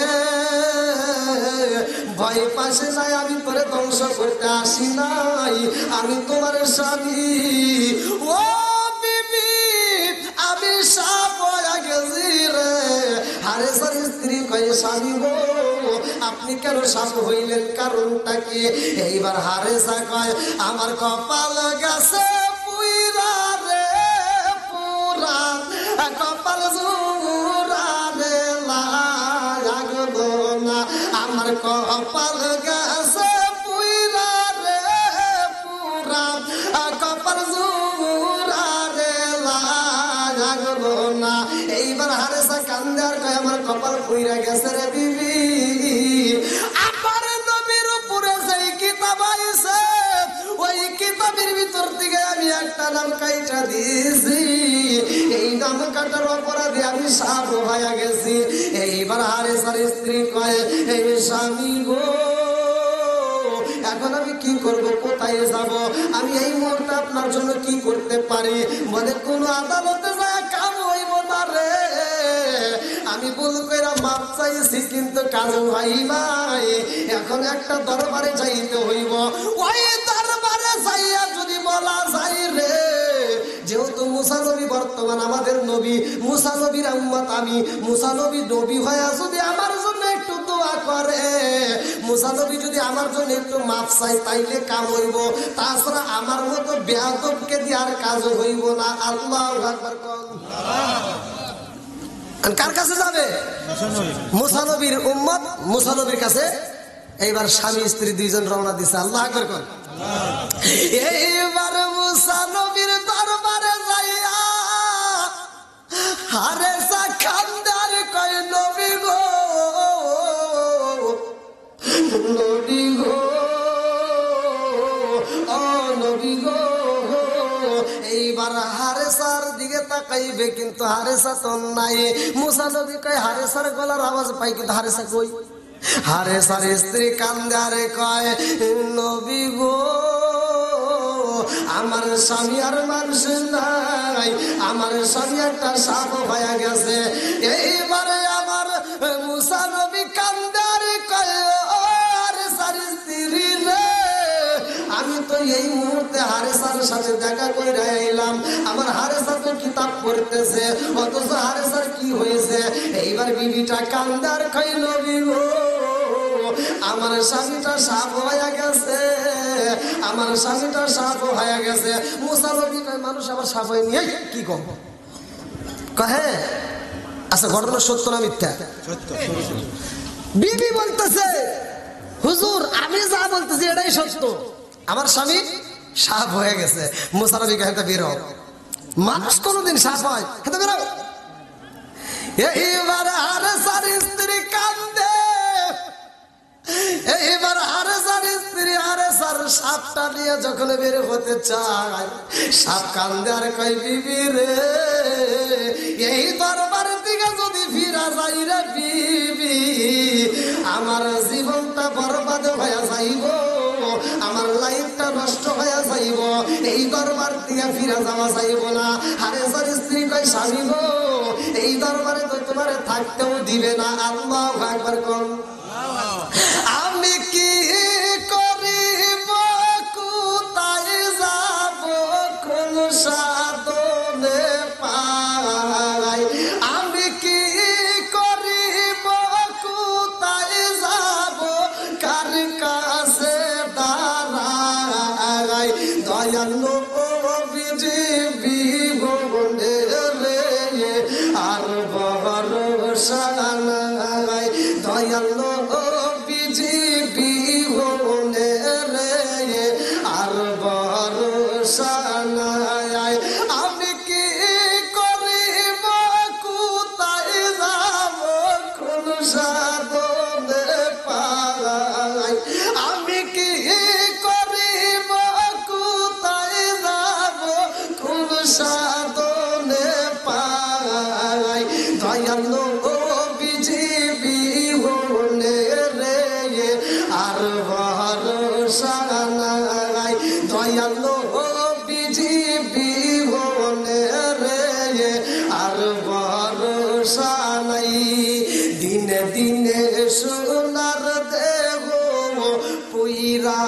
ভয় পাশে যায়, আমি তোরে ধ্বংস করতে আসি নাই, আমি তোমার স্বামী। ও বিবি আমি সাপ হয়ে গেছি রে। হারে সার স্ত্রী কয়ে স্বামী গো আপনি কেন সাপ হইলেন, কারণটা কি? এইবার হারেসা কয় আমার কপাল গেছে পুইরা রে পুরা, কপাল জুরা রে লাগলো না, আমার কপাল গেছে পুইরা রে পুরা, কপাল জুরা রে লাগলো না। এইবার হারেসা কান্দে আর কয় আমার কপাল পুইরা গেছে রে বিবি, আমার নবীর উপরে যেই কিতাব আইছে ওই কিতাবের ভিতর থেকে আমি একটা নাম কাইটা দিয়েছি, এই নাম কাটার অপরাধে আমি সাপ হয়ে গেছি। এইবার হারেসার স্ত্রী কয় এই স্বামী গো এখন আমি কি করব, কোথায় যাব, আমি এই মুহূর্তে আপনার জন্য কি করতে পারি? বলে কোন আদালতে যায় কাম হইব না রে, আমি ভুল কইরা মাপ চাইছি কিন্তু কাজ হয় নাই, এখন একটা দরবারে যাইতে হইব। ওই দরবারে যাইয়া যদি বলা যায় রে, যেহেতু মুসা নবী বর্তমান আমাদের নবী, মুসা নবীর উম্মত আমি, মুসা নবী নবী হয়ে যদি আমার জন্য একটু দোয়া করে, মুসা নবী যদি আমার জন্য একটু মাপ চাই তাইলে কাম হইব, তাছাড়া আমার মতো বেয়াদবকে দেওয়ার কাজ হইব না। আল্লাহু আকবার। কার কাছে যাবে? মুসা নবীর উম্মত মুসা নবীর কাছে। এইবার স্বামী স্ত্রী দুইজন রওনা দিছে। আল্লাহু আকবার কোন। এইবার মুসা নবীর দরবারে যাইয়া হারেসা খান্দার কয় নবী গো নবী গো ও নবী গো। এইবার হারেসার দিকে তাকাইবে কিন্তু হারেসা তো নাই। মুসা নবী কয় হারেসার গলার আওয়াজ পাই কিন্তু হারেসা কই? হারেসার স্ত্রী কান্দে আরে কয় নবী গো আমার স্বামী আর মানুষ নাই, আমার স্বামী একটা সাপ হয়ে গেছে। এইবারে আমার মুসা নবী কান্দে আরে কয় হারেসার স্ত্রী রে, আমি তো এই মুহূর্তে হারেসার সাথে দেখা করে এলাম, আমার হারেসা তো কিতাব পড়তেছে, অথচ হারেসার কি হয়েছে? এইবার বিবিটা কান্দার কয় নবী গো আমার স্বামীটা সাপ হয়ে গেছে, আমার স্বামীটা সাপ হয়ে গেছে। মুসা নবী কয় মানুষ আবার সাপ হয়ে নিয়ে কি কম কহে? আচ্ছা ঘটনা সত্য না মিথ্যা? বিবি বলতেছে হুজুর আমি যা বলতেছি এটাই সত্য, আমার স্বামী সাপ হয়ে গেছে। মুসা নবী কয় বেরো, মানুষ কোনদিন সাপ হয়? বেরো। এইবার হারেসার স্ত্রী কান্দে এইবার হারেসার স্ত্রী হারেসার সাপটা নিয়ে যখন বের হতে চায়, সাপ কান্দে আর কয়, বিবি রে, এই দরবারের দিকে যদি ফিরা যাই রে বিবি, আমার জীবনটা বরবাদ হয়ে যাইব, আমার লাইফটা নষ্ট হয়ে যাইব, এই দরবার থেকে ফিরা যাওয়া যাইব না। হারেসার স্ত্রী কয়, স্বামী গো, এই দরবারে তো তোমার থাকতেও দিবে না। আল্লাহু আকবার কোন। আমি কি করিব, কোথায় যাব, কোন সাধনে পাই, আমি কি করিব, কোথায় যাব, কার কাছে দাঁড়াই, দয়াল নবীজি বিভুবনে রে আর ভরসা নাই, দয়াল নবীজি বিভুবনে রে আর ভরসা নাই। আমি কি করিব, কোথায় যাব, কোন সাধনে পাই, আমি কি করিব, কোথায় যাব, কোন সাধনে পাই, দয়াল নবীজি বিভুবনে রে আর ভরসা নাই, দয়াল নবীজি বিভুবনে রে আর ভরসা নাই। দিনে দিনে সোনার দেহ পুইরা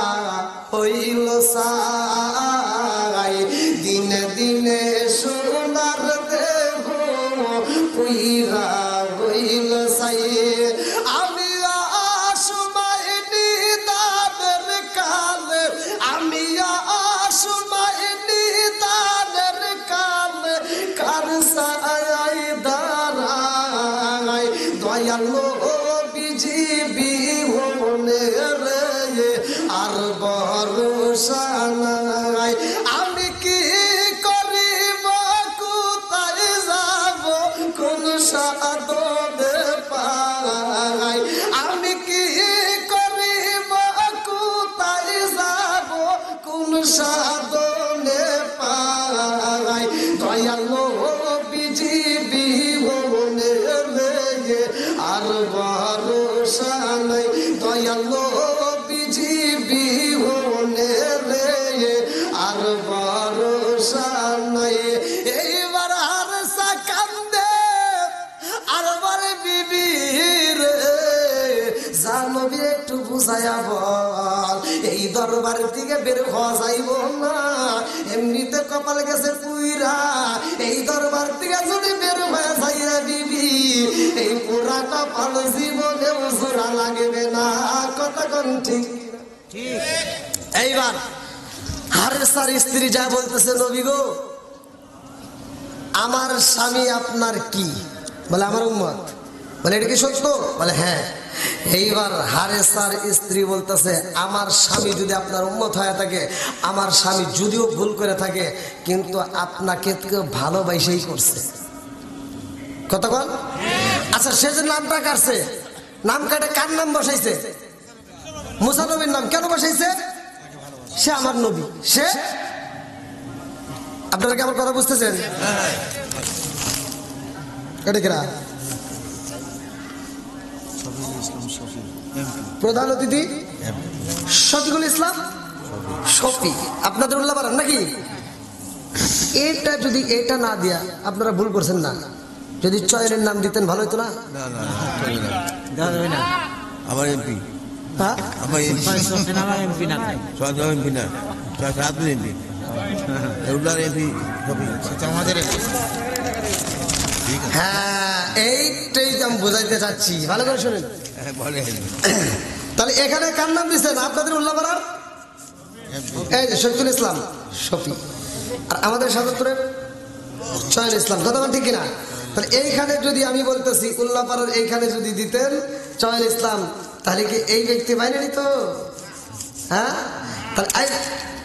হইল সাই, দিনে দিনে সোনার দেহ পুইরা হইল সাই। আমি আসময় নিদানের কালে, আমি আসময় নিদানের কালে, কার সায়াই দাঁড়াই, দয়াল নবীজি বিভুবনে রে আর ভরসা নাই। আমি কি করিব, কোথায় যাব, কোন সাধনে পাই, আমি কি করিব, কোথায় যাব, কোন সাধনে পাই, দয়াল নবীজি বিভুবনে রে আর ভরসা নাই, দয়াল নবীজি বিভুবনে রে আর ভরসা নাই। এইবার হারেসা কান্দে আর বলে, বিবি রে, জানবি একটু বুঝাইয়া বল, এই দরবারের দিকে বের হওয়া যাইব না, এমনিতে কপাল গেছে পুইরা, এই দরবার থেকে যদি বের হয়ে যাই রে বিবি, এই পুরা কপাল জীবনেও জোড়া লাগবে না। কথা কোন ঠিক? এইবার হারেসার স্ত্রী যা বলতেছে, নবী গো, আমার স্বামী আপনার কি? বলে, আমার উম্মত। বলে, এটা কি সত্য? বলে, হ্যাঁ। এইবার হারেসার স্ত্রী বলতেছে, আমার স্বামী যদি আপনার উম্মত হয়ে থাকে, আমার স্বামী যদিও ভুল করে থাকে, কিন্তু আপনাকে ভালোবাসেই করছে। কত বল? আচ্ছা, সে যে নামটা কাটছে, নাম কাটে কার নাম বসাইছে? মুসা নবীর নাম। কেন বসাইছে? সে আমার নবী। সে, আপনারা কি আমার কথা বুঝতেছেন? এটা কিরা প্রধান অতিথি শফিকুল ইসলাম শফি, আপনাদের উল্লাহ পারেন নাকি? এটা যদি এটা না দিয়া আপনারা ভুল করছেন না, যদি চয়নের নাম দিতেন ভালো হতো না? আমার এমপি, হ্যাঁ, হ্যাঁ, এইটাই আমি বোঝাইতে চাচ্ছি, ভালো করে শোনেন। তাহলে এখানে কার নাম দিচ্ছেন? আপনাদের উল্লাপাড়ার এই যে শফিকুল ইসলাম শফি, আর আমাদের সাধারণের চয়ন ইসলাম। কথা বল ঠিক কিনা? তাহলে এইখানে যদি আমি বলতেছি উল্লাপাড়ার এইখানে যদি দিতেন চয়ন ইসলাম, তাহলে কি এই ব্যক্তি বাইরে নিত? হ্যাঁ, তাহলে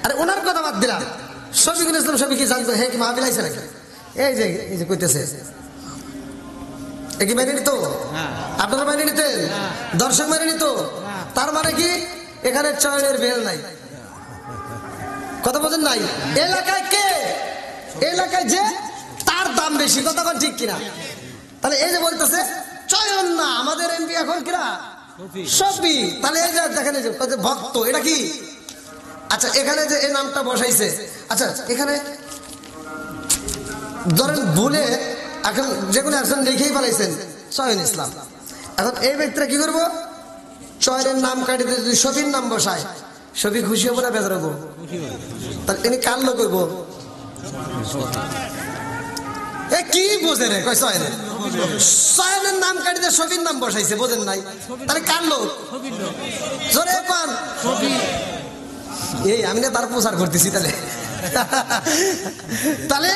আরে ওনার কথা বাদ দিলাম, শফিকুল ইসলাম শফি কি জানতো? হ্যাঁ, কি মাহফিল আইছে নাকি? এই যে কইতেছে, কি মেনে নিত? আপনারা মেনে নিতেন? দর্শক মেনে নিত? তার মানে কি এখানে চয়নের বেল নাই, কথা বলেন নাই। এলাকায় কে, এলাকায় যে তার দাম বেশি, কথা বল ঠিক কিনা? তাহলে এই যে বলতেছে চয়ন না, আমাদের এমপি এখন কিনা শফি, তাহলে এই যে দেখেন এই যে ভক্ত, এটা কি? আচ্ছা এখানে যে এই নামটা বসাইছে, আচ্ছা এখানে ধরেন ভুলে এখন যে কোনো একজন লিখেই পালাইছেন চয়ন ইসলাম, এখন এই ব্যক্তিরা কি করবো? চয়নের নাম কাটিতে যদি শফির নাম বসায়, শফি খুশি হবো না বেজার হবো? তাহলে ইনি কার লোক করবো? এ কি বোঝে রে, কয় চয়নের চয়নের নাম কাটিতে শফির নাম বসাইছে, বোঝেন নাই? তাহলে কার লোক? জোরে পান। এই আমি না তার প্রচার করতেছি। তাহলে তাহলে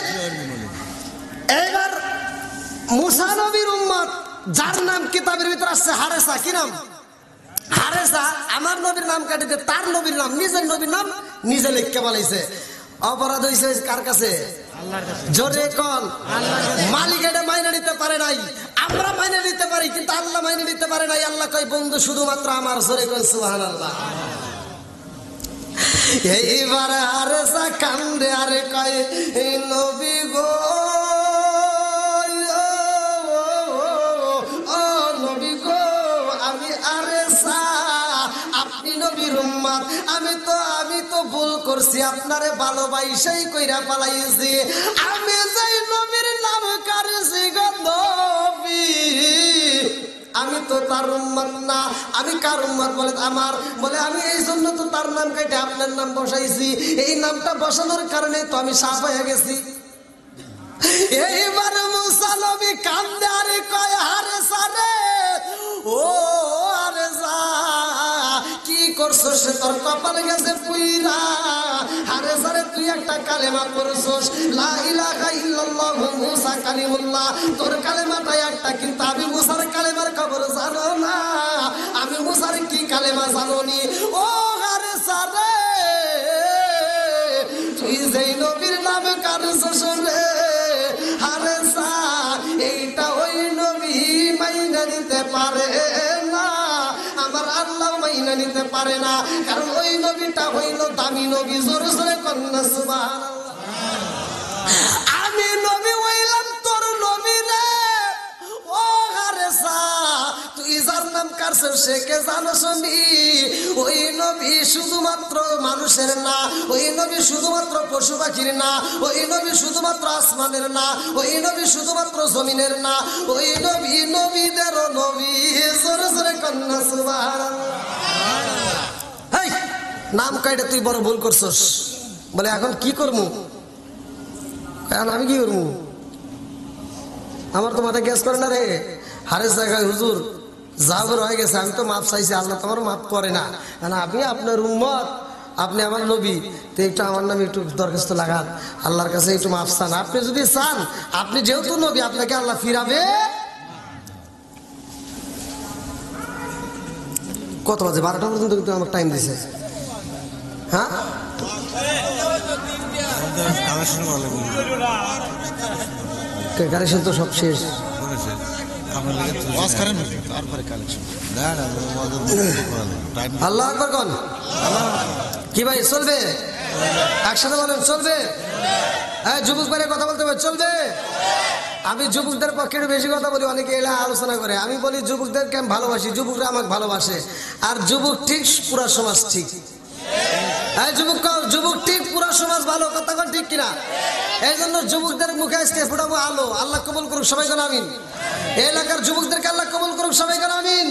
এবার মুসা নবীর উম্মত যার নাম কিতাবের ভিতর আসছে হারেসা, কি নাম? হারেসা আমার নবীর নাম কাটিতে তার নবীর নাম, নিজের নবীর নাম নিজে লিখকে বলাইছে। অপরাধ হয়েছে কার কাছে? জোরে কল। মালিক এটা মাইনে নিতে পারে নাই, আমরা মাইনে নিতে পারি কিন্তু আল্লাহ মাইনে নিতে পারে নাই। আল্লাহ কয় বন্ধু শুধুমাত্র আমার। জোরে কল সুবহানাল্লাহ। এইবার হারেসা কান্দে আরে কয় নবী গো, আমি তো ভুল করছি, আপনারে ভালোবাসাই কইরা পালাইছি। আমি যাই নবীর নাম কারছি গো নবী, আমি তো তার উম্মত না। আমি কার উম্মত বলে? আমার। বলে আমি এই জন্য তো তার নাম কেটে আপনার নাম বসাইছি, এই নামটা বসানোর কারণে তো আমি সাফ হয়ে গেছি। এইবার মুসা নবী কান্দে আরে কয় হারেসা রে, ও হারেসা কি করছো? সে তোর কপালে গেছে পুইরা। হারেসা রে তুই একটা কালেমা পড়ছস, লা ইলাহা ইল্লাল্লাহু মুসা কালিমুল্লাহ, তোর কালেমাটা একটা, কিন্তু আমি মুসার কালেমার খবর জানো না। আমি মুসার কি কালেমা জানোনি? ও হারেসা রে তুই যেই নবীর নামে কারছস রে হারেসা, এইটা ওই নবী মাইনা নিতে পারে না, আমার আল্লাহ মাইনা নিতে পারে না, কারণ ওই নবীটা হইল দামি নবী। জোরে জোরে কন্যা সুবহানাল্লাহ। আমি নবী হইলাম তোর নবী রে। ও হারেসা তুই যার নাম কারছস সে কে জানোস নি? ওই নবী শুধুমাত্র মানুষের না, ওই নবী শুধুমাত্র পশু পাখির না, ওই নবী শুধুমাত্র আসমানের না, ওই নবী শুধুমাত্র জমিনের না, ওই নবী নবীদেরও নবী। জোরে জোরে কন্যা সুবহানাল্লাহ। হেই নাম কাইটে তুই বড় ভুল করছস। বলে এখন কি করবো? এখন আমি কি করবো? আমার তো মাথা গ্যাস করে না রে। হারেস জায়গায় হুজুর জাবর হয়ে গেছে, আমি তো মাপ চাইছি, আল্লাহ তোমার মাপ করে না, কারণ আপনি আপনার উম্মত, আপনি আমার নবী, তো একটু আমার নামে একটু দরখাস্ত লাগান, আল্লাহর কাছে একটু মাপ চান। আপনি যদি চান, আপনি যেহেতু নবী, আপনাকে আল্লাহ ফিরাবে। কত বাজে? 12টা পর্যন্ত কিন্তু আমার টাইম দিছে। হ্যাঁ কালেকশন তো সব শেষ। আল্লাহ আকবার কোন? কি ভাই চলবে? একসাথে বলেন চলবে? হ্যাঁ যুবক ভাইরা কথা বলতে হবে, চলবে? আমি যুবকদের পক্ষে একটু বেশি কথা বলি, অনেকে এলা আলোচনা করে। আমি বলি যুবকদেরকে আমি ভালোবাসি, যুবকরা আমাকে ভালোবাসে। আর যুবক ঠিক পুরা সমাজ ঠিক। হ্যাঁ যুবক ঠিক পুরা সমাজ ভালো, কথা বল ঠিক কিনা? এই জন্য যুবকদের মুখে আজকে ফুটাবো আলো। আল্লাহ কবুল করুক, সবাই কেন আমিন। এই এলাকার যুবকদেরকে আল্লাহ কবুল করুক, সবাই কেন আমিন।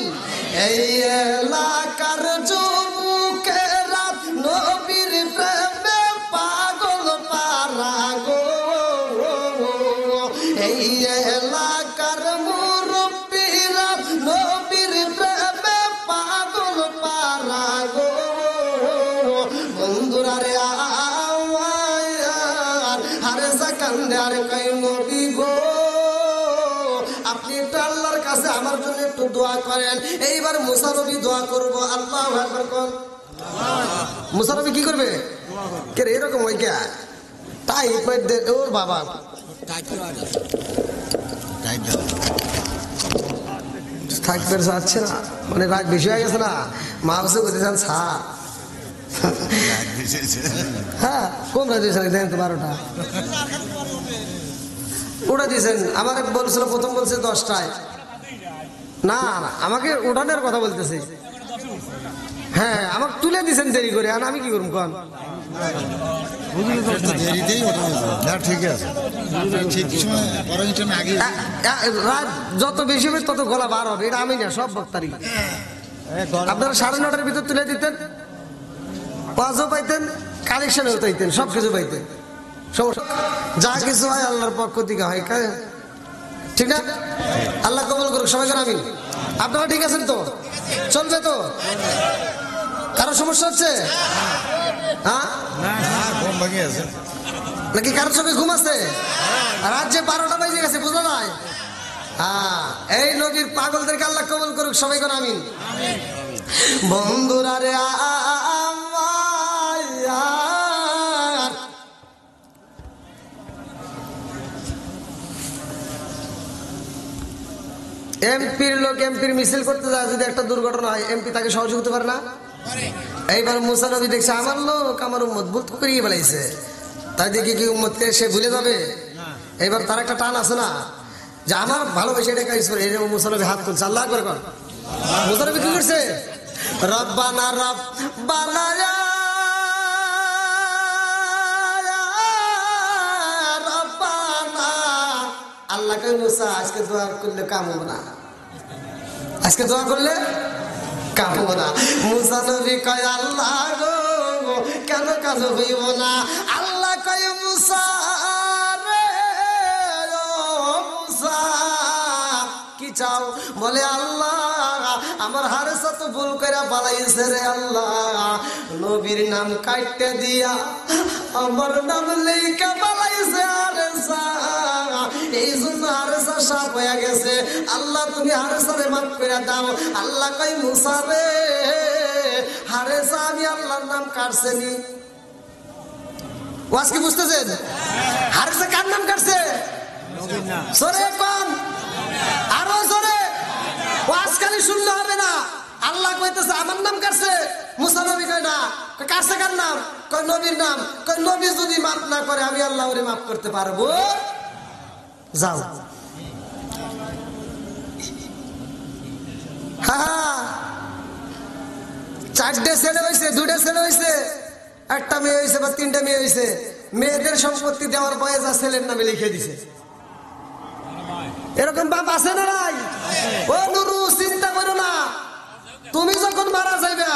এই এলাকার যুবকেরা নবীর প্রেমে পাগল পারা গো, এই এলাকার মুরব্বীরা নবীর প্রেমে পাগল পারা গো। বন্ধুরা রে হারেসা কান্দে আর কই নবী গো, আপনি একটু আল্লাহর কাছে আমার জন্য একটু দোয়া করেন। এইবার মুসা নবী দোয়া করবো। আল্লাহু আকবার কোন? মুসা নবী কি করবে? কে রে এরকম হয় কে? তাই ওর বাবা থাকতে চাচ্ছে না, মানে রাগ বেশি হয়ে গেছে না, মা বসে করতেছেন স্যার। হ্যাঁ কোন রাত দিয়েছেন দেখেন তো 12টা ওটা দিয়েছেন। আমার বলছিল প্রথম বলছে 10টায়, না না আমাকে উঠানোর কথা বলতেছে। হ্যাঁ আমাকে তুলে দিয়েছেন দেরি করে, আর আমি কি করবো কন? রাত যত বেশি হবে তত গলা বার হবে, এটা আমি না সব বক্তারই। আপনারা 9:30টার ভিতর তুলে দিতেন, ওয়াজও পাইতেন, কালেকশনও পাইতেন, সবকিছু পাইতেন। সমস্যা যা কিছু হয় আল্লাহর পক্ষ থেকে হয়, ঠিক না? আল্লাহ কবুল করুক, সবাই করে আমিন। আপনারা ঠিক আছেন তো? চলবে তো? কারো সমস্যা হচ্ছে? হ্যাঁ নাকি কারোর চোখে ঘুম আছে? রাত যে 12টা বাজে গেছে বোঝা যায়। হ্যাঁ এই নবীর পাগলদেরকে আল্লাহ কবুল করুক, সবাই করে আমিন। বন্ধুরা রে এমপির লোক এমপির মিছিল করতে যায়, যদি একটা দুর্ঘটনা হয় এমপি তাকে সহযোগিতা করে না? এইবার মুসা নবী দেখছে আমার লোক আমার উম্মত ভুল করিয়ে বেড়াইছে, তাই দেখি কি উম্মতকে সে ভুলে যাবে? এইবার তার একটা টান আছে না যে আমার ভালোবাসা এটা কাজ করে। এই যেমন মুসা নবী হাত তুলছে, আল্লাহ আকবার কর। মুসা নবী কি করছে? রব্বানা রব্বানা আল্লাহ কই মুসা আজকে দোয়া করলে কাম হবে না, আজকে দোয়া করলে কাম হবে না। মুসা নবী কয় আল্লাহ গো কেন কাজ হইব না? আল্লাহ কয় মুসা রে মুসা কি চাও? বলে আল্লাহ আমার হারেসা তো ভুল করে পালাইছে রে আল্লাহ, নবীর নাম কাটতে দিয়া আমার নাম লেখা পালাইছে হারেসা, এই জন্য হারেসা সাপ হয়ে গেছে। আল্লাহ তুমি হারেসারে মাফ করে দাও। আল্লাহ কই মুসা রে হারেসা আমি আল্লাহর নাম কাটছে নি। ওয়াজ কি বুঝতেছেন? হারেসা কার নাম কাটছে? সরে কোন আরো জোরে ওয়াজ খালি শুনলে হবে না। আল্লাহ কইতেছে আমার নাম কাটছে, মুসা নবী কয় না। কাটছে কার নাম? কয় নবীর নাম। কয় নবী যদি মাফ না করে আমি আল্লাহ ওরে মাফ করতে পারবো? যাও। হ্যাঁ 4টে ছেলে হয়েছে, 2টে ছেলে হয়েছে, একটা মেয়ে হয়েছে বা 3টে মেয়ে হয়েছে। মেয়েদের সম্পত্তি দেওয়ার বয়স আর ছেলের নামে লিখে দিছে। এরকম বাপ আছে না নাই? ও নুরু চিন্তা করো না, তুমি যখন মারা যাইবে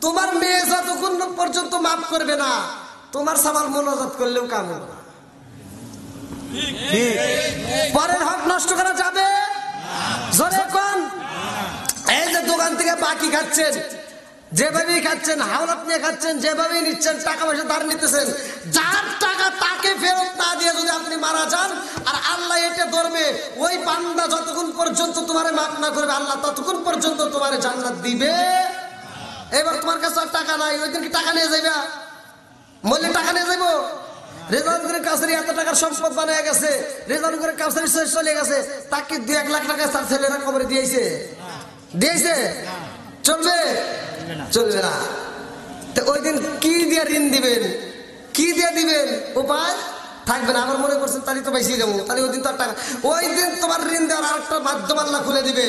তোমার মেয়ে যতক্ষণ পর্যন্ত মাফ করবে না তোমার সামাল মোনাজাত করলেও কাম হবে না। পরের হক নষ্ট করা যাবে? জোরে কোন? এই যে দোকান থেকে বাকি খাচ্ছেন, যেভাবেই খাচ্ছেন, হাওলাত নিয়ে খাচ্ছেন, যেভাবেই নিচ্ছেন, টাকা পয়সা ধার নিতেছেন, যার টাকা তাকে ফেরত না দিয়ে যদি আপনি মারা যান আর আল্লাহ এটা ধরবে ওই বান্দা যতক্ষণ পর্যন্ত তোমারে মাফ না করবে আল্লাহ ততক্ষণ পর্যন্ত তোমারে জান্নাত দিবে। এবার তোমার কাছে আর টাকা নাই, ওই দিন কি টাকা নিয়ে যাইবা? বললে টাকা নিয়ে যাইবো? রেজাউলের কাছারি এত টাকার সম্পদ বানিয়ে গেছে, রেজাউলের কাছারি শেষ চলে গেছে, তাকে 2-1 লাখ টাকা তার ছেলেরা কবরে দিয়েছে, দিয়েছে? চলবে? চলবে না। তো ওই দিন কি দিয়ে ঋণ দিবেন? কি দিয়ে দিবেন? উপায় থাকবে না। আমার মনে করছেন তাহলে তো বেশি যাবো, তাহলে ওই দিন তো টাকা, ওই দিন তোমার ঋণ দেওয়ার আরেকটা মাধ্যম আল্লাহ খুলে দিবে।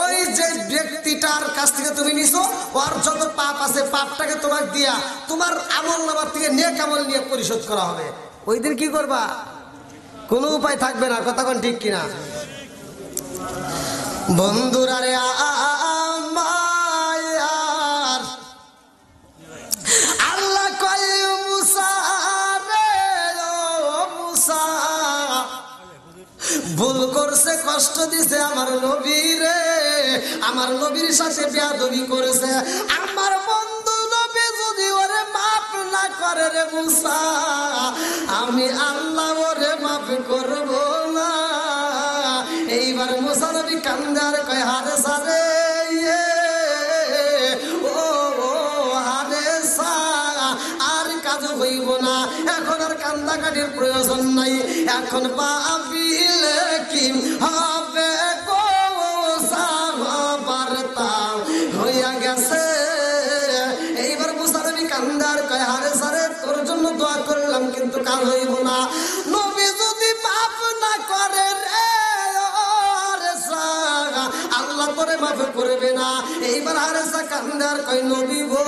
ওই যে ব্যক্তিটার কাছ থেকে তুমি নিছো ওর যত পাপ আছে পাপটাকে তোমার দিয়া তোমার আমল নামার থেকে নেক আমল নিয়ে পরিশোধ করা হবে। ওই দিন কি করবা? কোনো উপায় থাকবে না। কথা কোন ঠিক কিনা? বন্ধুরা রে আল্লাহ কয় মুসা রে মুসা ভুল করছে, কষ্ট দিছে আমার নবী রে, আমার নবীর সাথে বেয়াদবি করেছে। আমার বন্ধু নবী যদি ওরে মাফ না করে রে মুসা আমি আল্লাহ ওরে মাফ করব না। এইবার মুসা নবী কান্দার কয় হারেসা রে হইব না, এখন আর কান্দাকাটির প্রয়োজন নাই, এখন পাপিলে কি হবে গো কান্দার কয় হারেসা রে তোর জন্য দোয়া করলাম কিন্তু কাল হইব না। নবী যদি মাফ না করে রে হারেসা আল্লাহ তোরে মাফ করবে না। এইবার হারেসা কান্দার কয় নবী গো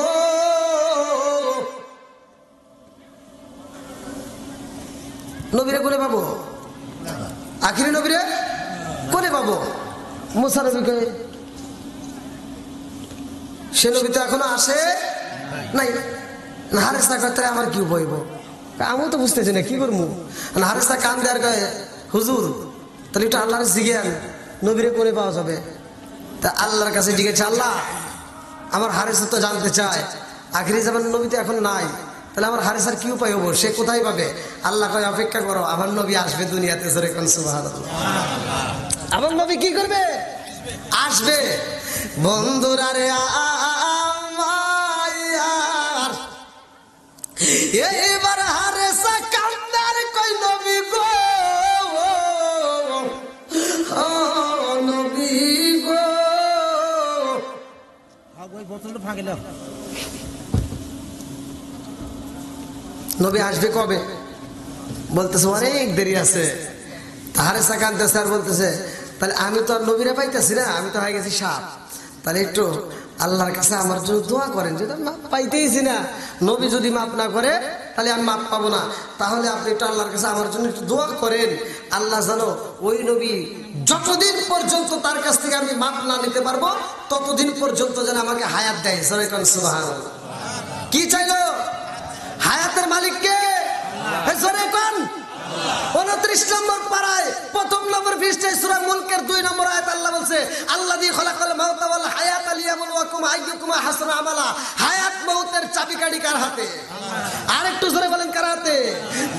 নবীরে করে পাবো আখিরি নবীরে করে পাবো মুসা নবীকে সে নবী তো এখনো আসে নাই। হারেসা কথা আমার কি বইব আমিও তো বুঝতেছি না কি করবো। হারেসা কান দেওয়ার গায়ে হুজুর তাহলে একটু আল্লাহর জিজ্ঞান নবীরে করে পাওয়া যাবে। তা আল্লাহর কাছে জিজ্ঞেস আল্লাহ আমার হারেসা তো জানতে চায় আখিরি জামান নবী তো এখন নাই, তাহলে আমার হারেসার কি উপায় হবো, সে কোথায় পাবে? আল্লাহ কয় অপেক্ষা করো আমার নবী আসবে দুনিয়াতে। জোরে কোন সুবহানাল্লাহ। আমার নবী কি করবে? আসবে। বন্ধুরা রে আমার এইবার হারেসা কান্দার কই নবী গো নবী গো নবী আসবে কবে? বলতেছে অনেক দেরি আছে। হারেসা কাঁদতেছে আর বলতেছে তাহলে আমি তো আর নবীরা পাইতেছি না, আমি তো হয়ে গেছি সাপ, তাহলে একটু আল্লাহর কাছে আমার জন্য দোয়া করেন। যদি মাপ পাইতেইছি না, নবী যদি মাপ না করে তাহলে আমি মাপ পাবো না, তাহলে আপনি একটু আল্লাহর কাছে আমার জন্য একটু দোয়া করেন। আল্লাহ জানো ওই নবী যতদিন পর্যন্ত তার কাছ থেকে আমি মাপ না নিতে পারবো ততদিন পর্যন্ত যেন আমাকে হায়াত দেয়। সুবহানাল্লাহ। কি চাইলো? হায়াতের মালিককে। 29 নম্বর পারায় 1ম নম্বর পৃষ্ঠায় সূরা মুলকের 2 নম্বর আয়াত আল্লাহ বলছে আল্লাযী খালাকাল মাউতা ওয়াল হায়াতা লিয়াবলুয়াকুম আইয়ুকুম আহসানু আমালা। হায়াত মউতের চাবিকাঠি কার হাতে? আর একটু জোরে বলেন কার হাতে?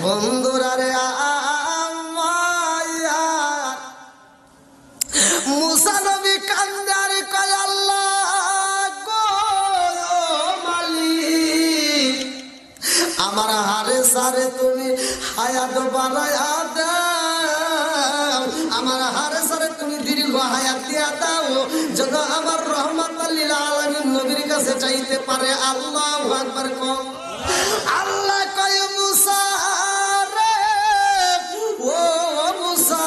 বন্ধুরা রে মুসা নবী কান্দার কয় আল্লাহ গো মালিক আমার হারেসারে তুমি হায়াত বানায়া দাও, আমার হারেসারে তুমি দীর্ঘ হায়াত দিয়া দাও যেন আমার রহমাতাল লিল আলামিন নবীর কাছে চাইতে পারে। আল্লাহু আকবার। কম আল্লাহ কয় মুসা রে ও মুসা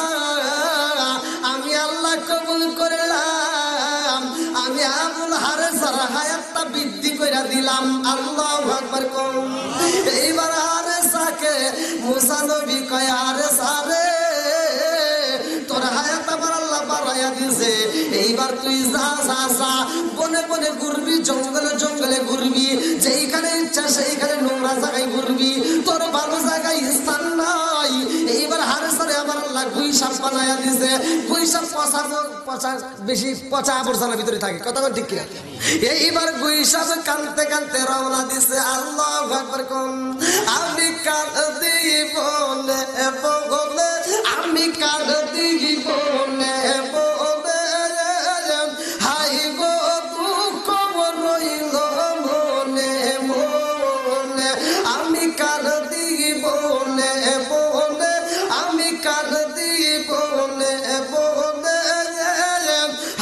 আমি আল্লাহ কবুল করলাম, আমি আবুল হারেসার হায়াতটা বৃদ্ধি করে দিলাম। আল্লাহু আকবার। কম এইবার হারেসাকে মুসা নবী কয় হারেসা রে তোর হায়াত আমার আল্লাহ বাড়াইয়া দিছে, এইবার তুই যা যা যা বনে বনে ঘুরবি, জঙ্গলে জঙ্গলে ঘুরবি, যেইখানে ইচ্ছা সেইখানে নোংরা জায়গায় ঘুরবি, তোর ভালো জায়গায় স্থান নাই। এইবার হারেসারে আমার আল্লাহ গুইসাপ বানাইয়া দিছে। গুইসাপ পচা বেশি পচা আবর্জনার ভিতরে থাকে, কথা বল ঠিক কিনা? এইবার গুইসাপ কানতে কানতে রওনা দিছে। আল্লাহু আকবার। কোন আমি কাল দিব বলে আমি কাল দিব বলে হাই গো দুঃখ রইল মনে মনে আমি কাল দিব বলে আমি কাল দিব বলে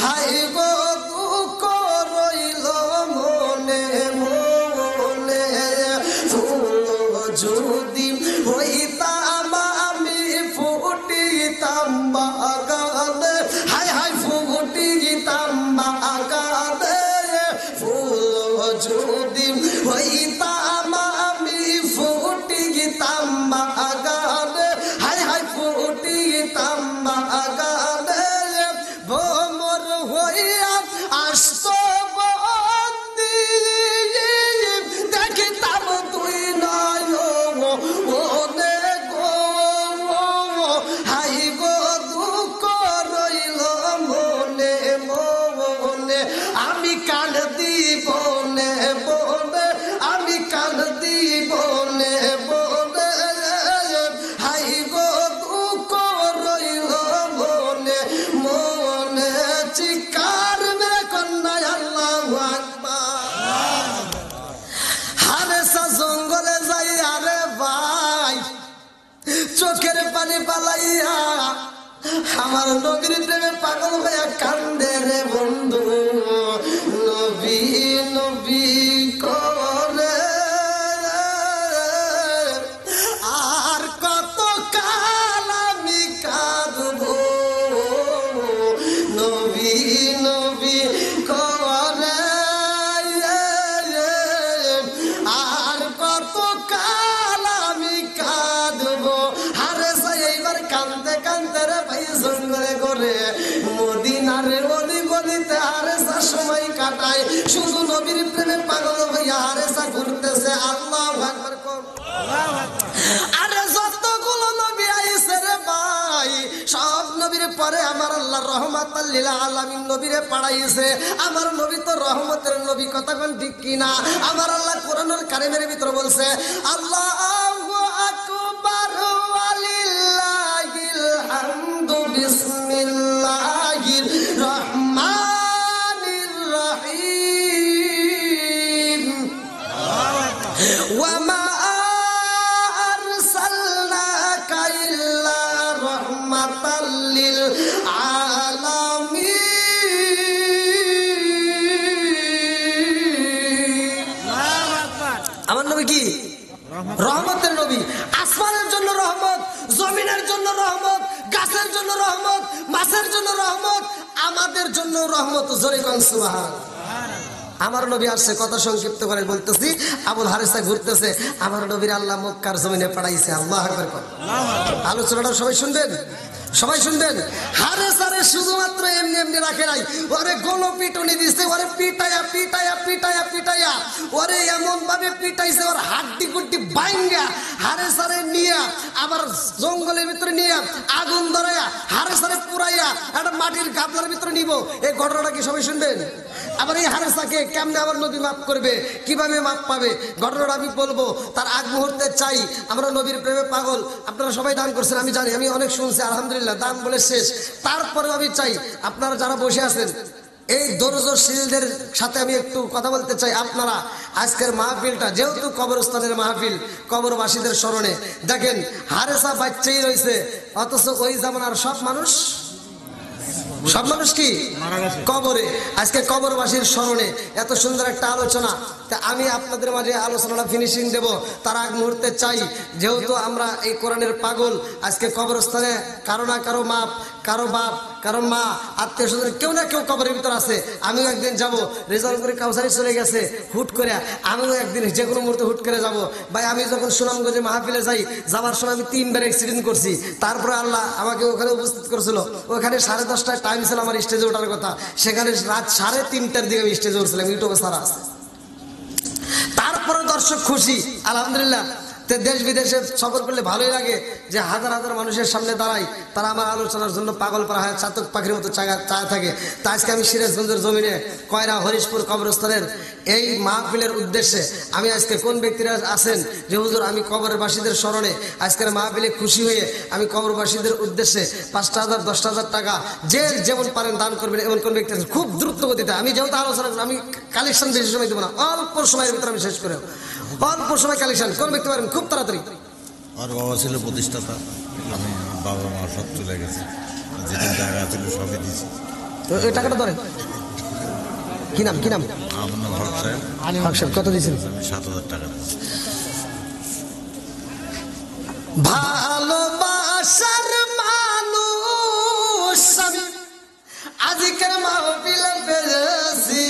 হাই গো দুঃখ রইল মনে মনে যদি হইতাম আমি ফুটিতাম বাগানে, হাই হাই ফুটিতাম বাগানে ফুল যদি হইতাম আমি ফুটিতাম বাগানে, হাই হাই ফুটিতাম বাগানে ভ্রমর হইয়া আসত বন্দি দেখিতাম তুই নয় ওনে গো হাই গো দুঃখ রইল মনে মনে আমি কাল দিব বলে আমি কাল দিব বলে হাই গো দুঃখ রইল মনে মনে চিকার মেরে কন্যা আল্লাহু আকবার। হারেসা জঙ্গলে যাই আরে ভাই চোখের পানি পালাইয়া আমার নবীর প্রেমে পাগল হইয়া কান্দে রে বন্ধু। নবী নবী করে শুধু নবীর প্রেমে পাগল হইয়া হারেসা ঘুরতেছে। আল্লাহু আকবার কোন। আরে যতগুলো নবী আইছে রে ভাই, সব নবীর পরে আমার আল্লাহ রহমাতাল লিল আলামিন নবীরে পাঠাইছে। আমার নবী তো রহমতের নবী, কথা কোন ঠিক কিনা? আমার আল্লাহ কোরআনুল কারীমের ভিতর বলছে আল্লাহু আকবার ওয়ালিল্লাহিল হামদু বিসমিল্লাহির রহমানির রহিম ওয়া মা আরসালনাকা ইল্লা রাহমাতাল লিল আলামিন। আমার নবী কি রহমতের নবী। আসমানের জন্য রহমত, জমিনের জন্য রহমত, গাছের জন্য রহমত, মাছের জন্য রহমত, আমাদের জন্য রহমত। জোরে কোন সুবহান। আমার নবী আসছে, কথা সংক্ষিপ্ত করে বলতেছি। আবুল হারেসা ঘুরতেছে, আমার নবীর আল্লাহ মক্কার জমিনে পাঠাইছে। আল্লাহু আকবার। আলোচনাটা সবাই শুনবেন, সবাই শুনবেন। হারেসারে শুধুমাত্র এমনি এমনি রাখে নাই, ওরে গোলো পিটুনি দিছে, ওরে পিটায়া পিটায়া পিটায়া পিটায়া ওরে এমন ভাবে পিটাইছে, ওর হাড্ডি গুড্ডি বাইঙ্গা হারেসারে নিয়ে আবার জঙ্গলের ভিতরে নিয়ে আগুন ধরাইয়া হারেসারে পুরাইয়া একটা মাটির গাবলার ভিতরে নিব। এই ঘটনাটা কি সবাই শুনবেন? আবার এই হারেসাকে কেমনে আবার নবী মাফ করবে, কিভাবে মাফ পাবে, ঘটনাটা আমি বলবো। তার আগ মুহূর্তে চাই, আমরা নবীর প্রেমে পাগল। আপনারা সবাই দান করছেন, আমি জানি, আমি অনেক শুনছি, আলহামদুলিল্লাহ, দান বলে শেষ। তারপরে আমি চাই আপনারা যারা বসে আছেন এই দরজশীলদের সাথে আমি একটু কথা বলতে চাই। আপনারা আজকের মাহফিলটা যেহেতু কবরস্থানের মাহফিল, কবরবাসীদের স্মরণে, দেখেন হারেসা বাচ্চাই রয়েছে, অথচ ওই জামানার সব মানুষ কি কবরে। আজকে কবরবাসীর স্মরণে এত সুন্দর একটা আলোচনা, তা আমি আপনাদের মাঝে আলোচনাটা ফিনিশিং দেব। তার আগ মুহূর্তে চাই, যেহেতু আমরা এই কোরআনের পাগল, আজকে কবরস্থানে কারো না কারো বাপ, কারো মা, আত্মীয় স্বজন কেউ না কেউ কবরের ভিতর আছে। আমিও একদিন যাব, রেজাল্ট করে কাউসারি চলে গেছে হুট করে, আমিও একদিন যে কোনো মুহূর্তে হুট করে যাব। ভাই আমি যখন সুনামগঞ্জে মাহফিলে যাই, যাওয়ার সময় আমি 3 বার অ্যাক্সিডেন্ট করছি। তারপরে আল্লাহ আমাকে ওখানে উপস্থিত করেছিল। ওখানে 10:30টায় টাইম ছিল আমার স্টেজে ওঠার কথা, সেখানে রাত 3:30টার দিকে আমি স্টেজে উঠছিলাম, ইউটিউবে সারা আছে। তারপরে দর্শক খুশি, আলহামদুলিল্লাহ। দেশ বিদেশে সফর করলে ভালোই লাগে যে হাজার হাজার মানুষের সামনে দাঁড়াই, তারা আমার আলোচনার জন্য পাগল পারা হয়, চাতক পাখির মতো চায় থাকে। তা আজকে আমি সিরাজগঞ্জের জমিনে কয়রা হরিশপুর কবরস্থানের এই মাহফিলের উদ্দেশ্যে আমি আজকে কোন ব্যক্তিরা আছেন যে হুজুর আমি কবরবাসীদের স্মরণে আজকের মাহফিলে খুশি হয়ে আমি কবরবাসীদের উদ্দেশ্যে 5,000 10,000 টাকা যে যেমন পারেন দান করবেন, এমন কোন ব্যক্তি আছেন? খুব দ্রুত গতিতে, আমি যেহেতু আলোচনা আমি কালেকশন বেশি সময় দেবো না, অল্প সময়ের ভিতরে আমি শেষ করে, অল্প সময় কালেকশন কোন ব্যক্তি পারেন খুব তাড়াতাড়ি? আমার বাবা ছিল প্রতিষ্ঠাতা, আমি বাবা মা সব চলে গেছে, যেটা জায়গা ছিল সবই দিয়েছি। তো এই টাকাটা ধরেন, কি নাম? আমার নাম হক সাহেব। হক সাহেব কত দিয়েছেন? আমি 7,000 টাকা। ভালোবাসার মানুষ আমি আজকের মাহফিলে পেয়েছি,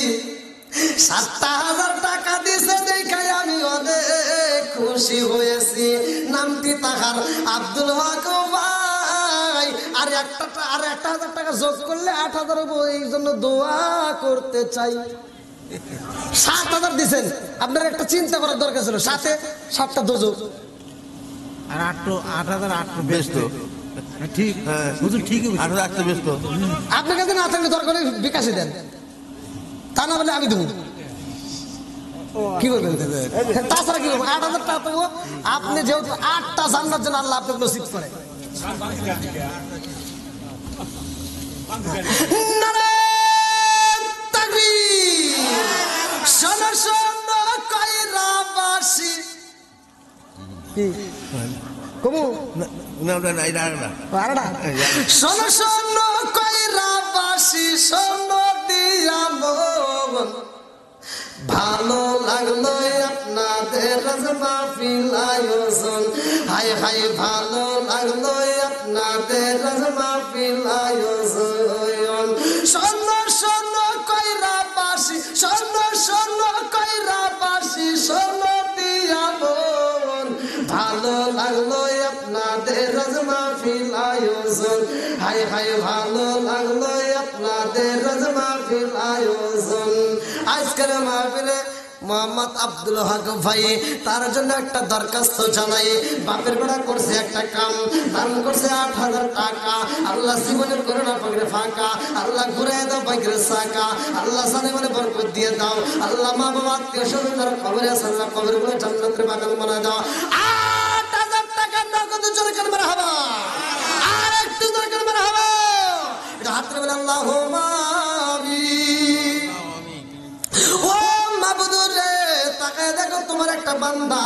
7,000 টাকা দিয়েছে দেখাই আমি অনেক খুশি হয়েছি। নামটি তাহার আব্দুল হক ভাই। আর 1,000 টাকা যোগ করলে 8,000 হবো, এই জন্য দোয়া করতে চাই। 7,000 দিচ্ছেন, আপনার একটা চিন্তা করার দরকার ছিল, 7টা দোজক আর 8,000 ব্যস্ত। ঠিক ঠিক 8,000 ব্যস্ত। আপনার কাছে না থাকলে দরকার বিকাশে দেন, তা না বলে আমি দেবো। কি করবেন? তাছাড়া কি করবো? 8,000 টাকা দেবো। আপনি যেহেতু 8টা জান্নাত জন্য আল্লাহ আপনাকে নসিব করে। শোনো শোনো কয়রাবাসী, কমু শোনো শোনো কয়রাবাসী, শোনো দিয়া মন, ভালো লাগলো আপনাদের মাহফিল আয়োজন। হাই হাই ভালো লাগলো আপনাদের মাহফিল আয়োজন। শোনো শোনো কয়রাবাসী, শোনো শোনো কয়রাবাসী, শোনো দিয়া মন, ভালো লাগলো আপনাদের মাহফিল আয়োজন। হাই হাই ভালো লাগলো আপনাদের রোজ মাহফিল আয়োজন। আজকের মাহফিলে মোহাম্মদ আব্দুল হক ভাই তার জন্য একটা দরখাস্ত জানাই। বাপের বেড়া করছে একটা কাম, দান করছে 8,000 টাকা। আল্লাহ জীবনের করোনা পকেটে ফাঁকা, আল্লাহ ঘুরে দাও বাইকের চাকা, আল্লাহ জানে মানে বরকত দিয়ে দাও। আল্লাহ মা বাবা আত্মীয় স্বজন যারা কবরে আছে আল্লাহ কবর গুলো জান্নাতের বাগান বানায় দাও। 8,000 টাকা নগদ জোরে করে মারহাবা, আর একটু জোরে করে মারহাবা। এটা হাতে বলে আল্লাহুম্মা আমিন। ও মাবুদুর রে, তাকায় দেখো তোমার একটা বান্দা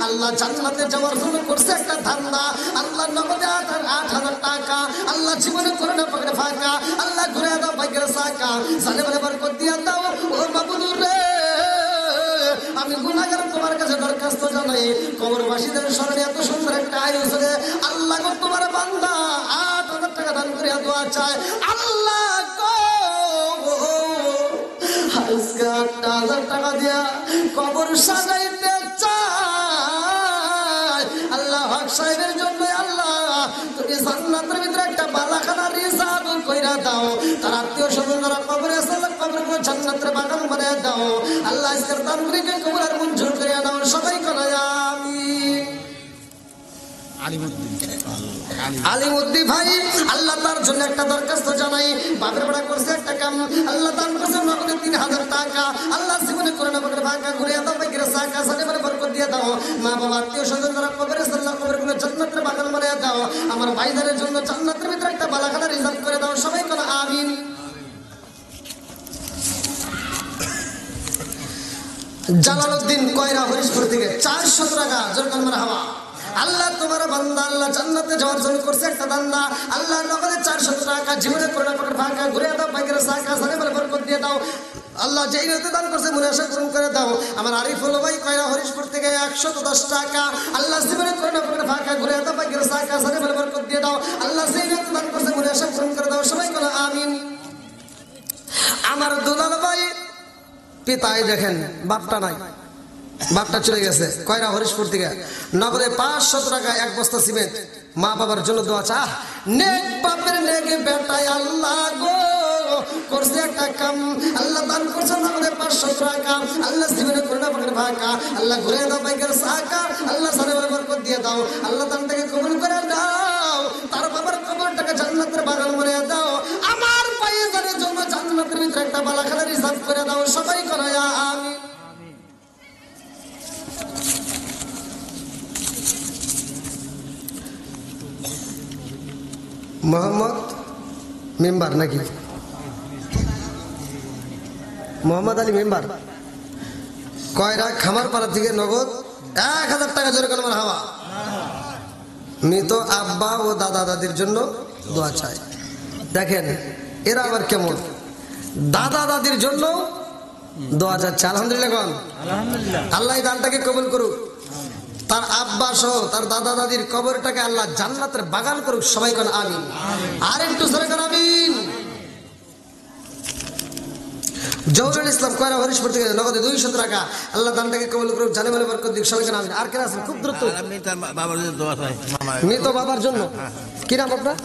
আল্লাহ জান্নাতে যাওয়ার জন্য করছে একটা ধান্দা। আল্লাহ নগদে 8,000 টাকা, আল্লাহ জীবনে করে না পকেটে ফাঁকা, আল্লাহ ঘুরে দাও বাইকের চাকা, জানে বলে বরকত দিয়ে দাও। ও মাবুদুর রে, আমি গুনাহগার তোমার কাছে দরখাস্ত জানাই, কবরবাসীদের স্মরণে এত সুন্দর একটা আয়োজনে আল্লাহ গো তোমার বান্দা 8,000 টাকা দান করে দোয়া চায়। আল্লাহ গো আজকে 8,000 টাকা দিয়া কবর সাজাইতে চায়। আল্লাহ হক সাহেবের জন্য আল্লাহ তুমি জান্নাতের ভিতরে একটা বালাখানা রিজার্ভ কইরা দাও। তার আত্মীয় স্বজন যারা কবরে আছে কবরগুলো জান্নাতের বাগান বানায় দাও। আল্লাহ আজকের তান্ত্রিকের কবর আর মঞ্জুর করে দাও। সবাই করে আমিন। আলিমউদ্দিন ভাই আল্লাহ তার জন্য একটা দরখাস্ত জানাই। বাপের বেড়া করছে একটা কাম, আল্লাহ দান করছে নগদে 3,000 টাকা। আল্লাহ জীবনে করে না বলে ভাঙা ঘুরে দাও বাইকের চাকা, সাথে বলে বরকত দিয়ে দাও। মা বাবা আত্মীয় স্বজন যারা কবরে আছে আল্লাহ কবরগুলো জান্নাতের বাগান বানায় দাও। আমার ভাইদের জন্য জান্নাতের ভিতরে একটা বালাখানা রিজার্ভ করে দাও। সবাই করে আমিন। জালালউদ্দিন কয়রা হরিশপুর থেকে 400 টাকা জোর করে মারহাবা। আল্লাহ তোমার বান্দা আল্লাহ জান্নাতে যাওয়ার জন্য করছে একটা দান্দা। আল্লাহ নগদে 400 টাকা জীবনে করোনা পকেট ফাঁকা ঘুরে দাও বাইকের চাকা, সাথে বলে বরকত দিয়ে দাও। আল্লাহ যেই রাতে দান করছে মনে আশা পূরণ করে দাও। আমার আরিফুল ভাই কয়রা হরিশপুর থেকে 110 টাকা। আল্লাহ জীবনে করোনা পকেট ফাঁকা ঘুরে দাও বাইকের চাকা, সাথে বলে বরকত দিয়ে দাও। আল্লাহ যেই রাতে দান করছে মনে আশা পূরণ করে দাও। সবাই করে আমিন। আমার দুলাল ভাই পিতাই দেখেন বাপটা নাই, বাপটা চলে গেছে কয়রা হরিশপুর থেকে নগদে 500 টাকা 1 বস্তা সিমেন্ট মা বাবার জন্য দোয়া চা। নেক বাপের নেক বেটাই আল্লাহ গো করছে একটা কাম, আল্লাহ দান করছে নগদে 500 টাকা। আল্লাহ জীবনে করোনা পকেটে ফাঁকা, আল্লাহ ঘুরে দাও বাইকের চাকা, আল্লাহ সারে বরকত দিয়ে দাও। আল্লাহ দানটাকে কবুল করে দাও। তার বাবার কবরটাকে জান্নাতের বাগান করে দাও। আমার ভাইয়ের জন্য জান্নাতের ভিতরে একটা বালাখানা রিজার্ভ করে দাও। সবাই করে আমিন। মোহাম্মদ মেম্বার নাকি মোহাম্মদ আলী মেম্বার কয়রা খামারপাড়া থেকে নগদ 1,000 টাকা জোরে করে মারহাবা। মৃত আব্বা ও দাদা দাদির জন্য দোয়া চাই। দেখেন এরা আবার কেমন, দাদা দাদির জন্য দোয়া চাচ্ছে। আলহামদুলিল্লাহ কোন আল্লাহ এই দানটাকে কবুল করুক। তার আব্বা সহ তার দাদা দাদির কবরটাকে আল্লাহ জান্নাতের বাগান করুক। সবাই কোন আমিন। আর একটু সরে কোন আমিন। জহুরুল ইসলাম কয়রা হরিশপুর থেকে নগদে 200 টাকা। আল্লাহ দানটাকে কবুল করুক, জানে বলে বরকত দিক। সবাই কোন আমিন। আর কেন আছেন খুব দ্রুত মৃত বাবার জন্য কি নাম আপনার?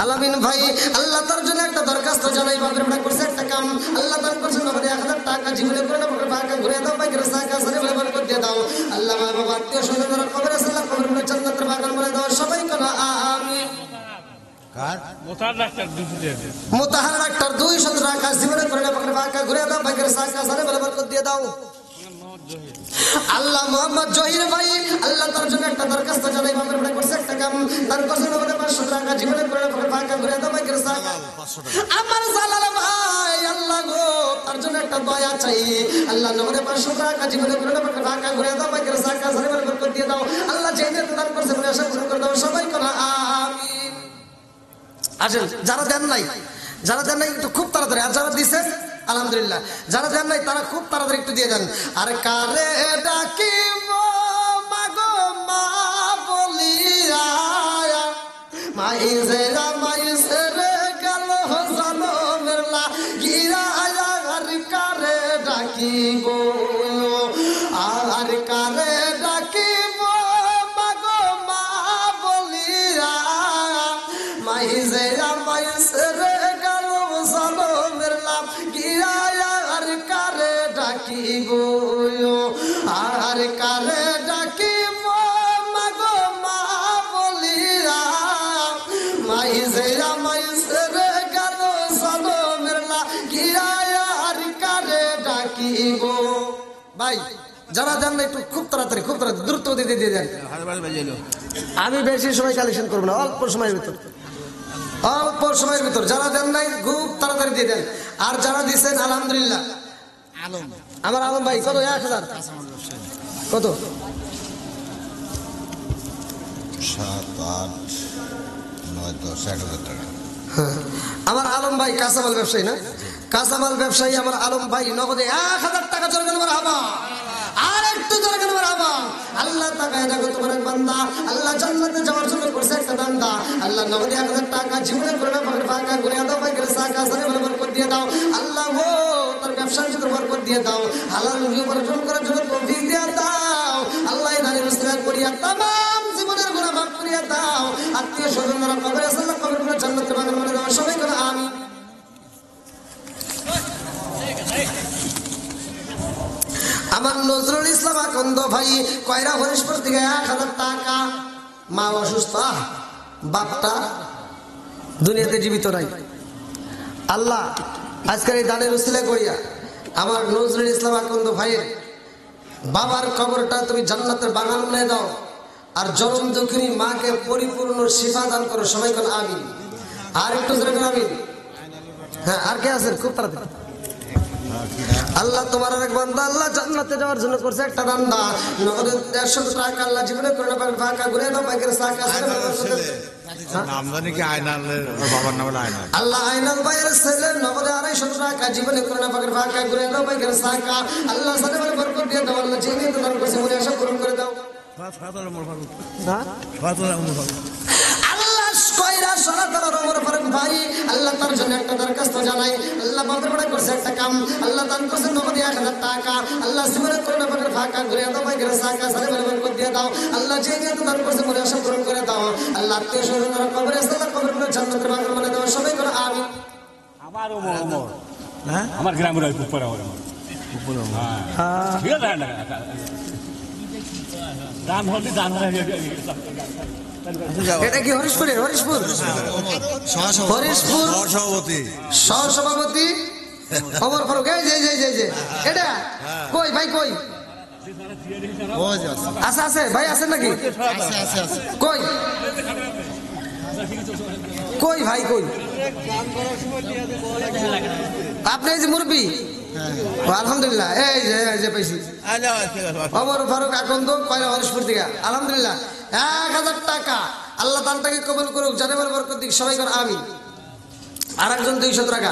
আলামিন ভাই আল্লাহ তার জন্য একটা দরখাস্ত জানাই। বাপের বেড়া করছে একটা কাম, আল্লাহ দান করছে নগদে 1,000 টাকা জীবনে করে না পকেটে ফাঁকা ঘুরে দাও বাইকের চাকা, সাথে বলে বরকত দিয়ে দাও। আল্লাহ মা বাবা আত্মীয় স্বজন যারা কবরে আছে আল্লাহ কবরগুলো জান্নাতের বাগান করে দাও। সবাই কোন আমিন। মোতাহার ডাক্তার 200 টাকা জীবনে করে না পকেটে ফাঁকা ঘুরে দাও বাইকের চাকা, সাথে বলে বরকত দিয়ে দাও। আল্লাহ মোহাম্মদ জহির ভাই আল্লাহ তার জন্য একটা দরখাস্ত জানাই। বাপের বেড়া করছে একটা কাম, তার কাছে নগদে 500 টাকা জীবনে করে না পকেটে ফাঁকা ঘুরে দাও বাইকের চাকা। আমার জালাল ভাই আল্লাহ গো তার জন্য একটা দয়া চাই। আল্লাহ নগদে 500 টাকা জীবনে করে না পকেটে ফাঁকা ঘুরে দাও বাইকের চাকা, সাথে বলে বরকত দিয়ে দাও। আল্লাহ যেই নিয়ত দান করছে মনে আশা পূরণ করে দাও। সবাই কোন আমিন। আসেন যারা দেন নাই, যারা দেন নাই একটু খুব তাড়াতাড়ি, আর যারা দিচ্ছেন আলহামদুলিল্লাহ, যারা দেন নাই তারা খুব তাড়াতাড়ি একটু দিয়ে দেন। আর কারে ডাকিব মাগো মা বলিয়া মাইজেরা মাইজেরে গেল জানমের লাগিয়া। আর কারে ডাকিব, আর কারে ডাকিব মাগো মা বলিয়া মাইজেরা মাইজেরে গেল আর কারে ডাকিব মাগো মা বলিয়া মাইজে মাইজে রে গেল সালমের লাগিয়া আর কারে ডাকিব। ভাই যারা দেন না একটু খুব তাড়াতাড়ি দ্রুত দিয়ে দেন। আমি বেশি সময় কালেকশন করবো না, অল্প সময়ের ভিতর যারা দেন নাই খুব তাড়াতাড়ি দিয়ে দেন। আর যারা দিচ্ছেন আলহামদুলিল্লাহ। আমার আলম ভাই কত? 1000 কত? 7, 8, 9, 10, 1000 টাকা। আমার আলম ভাই কাঁচামাল ব্যবসায়ী না? কাঁচামাল ব্যবসায়ী আমার আলম ভাই নগদে 1000 টাকা জোরে গেল মারহাবা। আর একটু জোরে গেল মারহাবা। আল্লাহ তাকায় দেখো তোমার এক বান্দা আল্লাহ জান্নাতে যাওয়ার জন্য করছে একটা দান্দা। আল্লাহ নগদে 1000 টাকা জীবনে করে না ফাঁকা করে দাও ভাই করে সাকা সারে বরকত দিয়ে দাও। আল্লাহ ও তার ব্যবসার ভিতর বরকত দিয়ে দাও। হালাল রুজি উপার্জন করার জন্য তৌফিক দিয়ে দাও। আল্লাহ দানের ইসলাম করিয়া তামাম জীবনের গুনাহ মাফ করিয়া দাও। আত্মীয় স্বজনরা কবরে আছে আল্লাহ কবরে জান্নাতে বাগান বানিয়ে দাও। সবাই করে আমিন। আমার নজরুল ইসলাম আকন্দ ভাই কয়রা হরিশপুর থেকে 1000 টাকা। মা অসুস্থ, বাপটা দুনিয়াতে জীবিত নাই। আল্লাহ আজকের এই দানের উসিলা করিয়া আমার নজরুল ইসলাম আকন্দ ভাইয়ের বাবার কবরটা তুমি জান্নাতের বাগান বানিয়ে দাও। আর জনম দুঃখিনী মাকে পরিপূর্ণ শিফা দান করো। সবাই কোন আমিন। আর একটু জোরে কোন আমিন। হ্যাঁ আর কে আছেন? খুব তাড়াতাড়ি। আল্লাহ তোমার এক বান্দা আল্লাহ জান্নাতে যাওয়ার জন্য করছে একটা দান্দা নগদ 150 টাকা আল্লাহ জীবনে করে না ফাঁকা ঘুরে দাও পাইকার সাকা আমদানি কি আয়নালের বাবার নামে আয়নাল। আল্লাহ আয়নাল ভাইয়ের ছেলে নগদে 250 টাকা জীবনে করে না পাইকার ফাঁকা ঘুরে দাও পাইকার সাকা আল্লাহ সাথে বরকত দিয়ে দাও। আল্লাহ যিনি তোমার কাছে মনে আশা পূরণ করে দাও। কয়রা সরাতলার ওমর ফারুক ভাই আল্লাহ তার জন্য একটা দরখাস্ত জানাই। আল্লাহ বাপের বড় করছে একটা কাম আল্লাহ দান করছে নগদ 1000 টাকা আল্লাহ জীবনে করে না পাইকার ফাঁকা ঘুরে দাও পাইকার সাকা সাথে বরকত দিয়ে দাও। আল্লাহ যিনি দান করছে মনে আশা পূরণ করে দাও। আল্লাহ আত্মীয় স্বজনরা কবরে আছে আল্লাহ কবরে জান্নাতের বাগান বানিয়ে দাও। সবাই করে আমিন। আমার ওমর হ্যাঁ আমার গ্রামের উপর আমার হ্যাঁ ঠিক আছে দান হলে দান এটা কি হরিশপুর সভাপতি সহসভাপতি ওমর ফারুক। এই যে এটা কই ভাই কই? আচ্ছা আছে ভাই আছেন নাকি? কই কই ভাই কই? আপনি এই যে মুরব্বী? আলহামদুলিল্লাহ। এই যে পাইছি ওমর ফারুক আকন্দ কয়রা হরিশপুর থেকে আলহামদুলিল্লাহ 1000 টাকা। আল্লাহ দানটাকে কবুল করুক জানেবার বরকত দিক। সবাই করে আমিন। আর একজন 200 টাকা।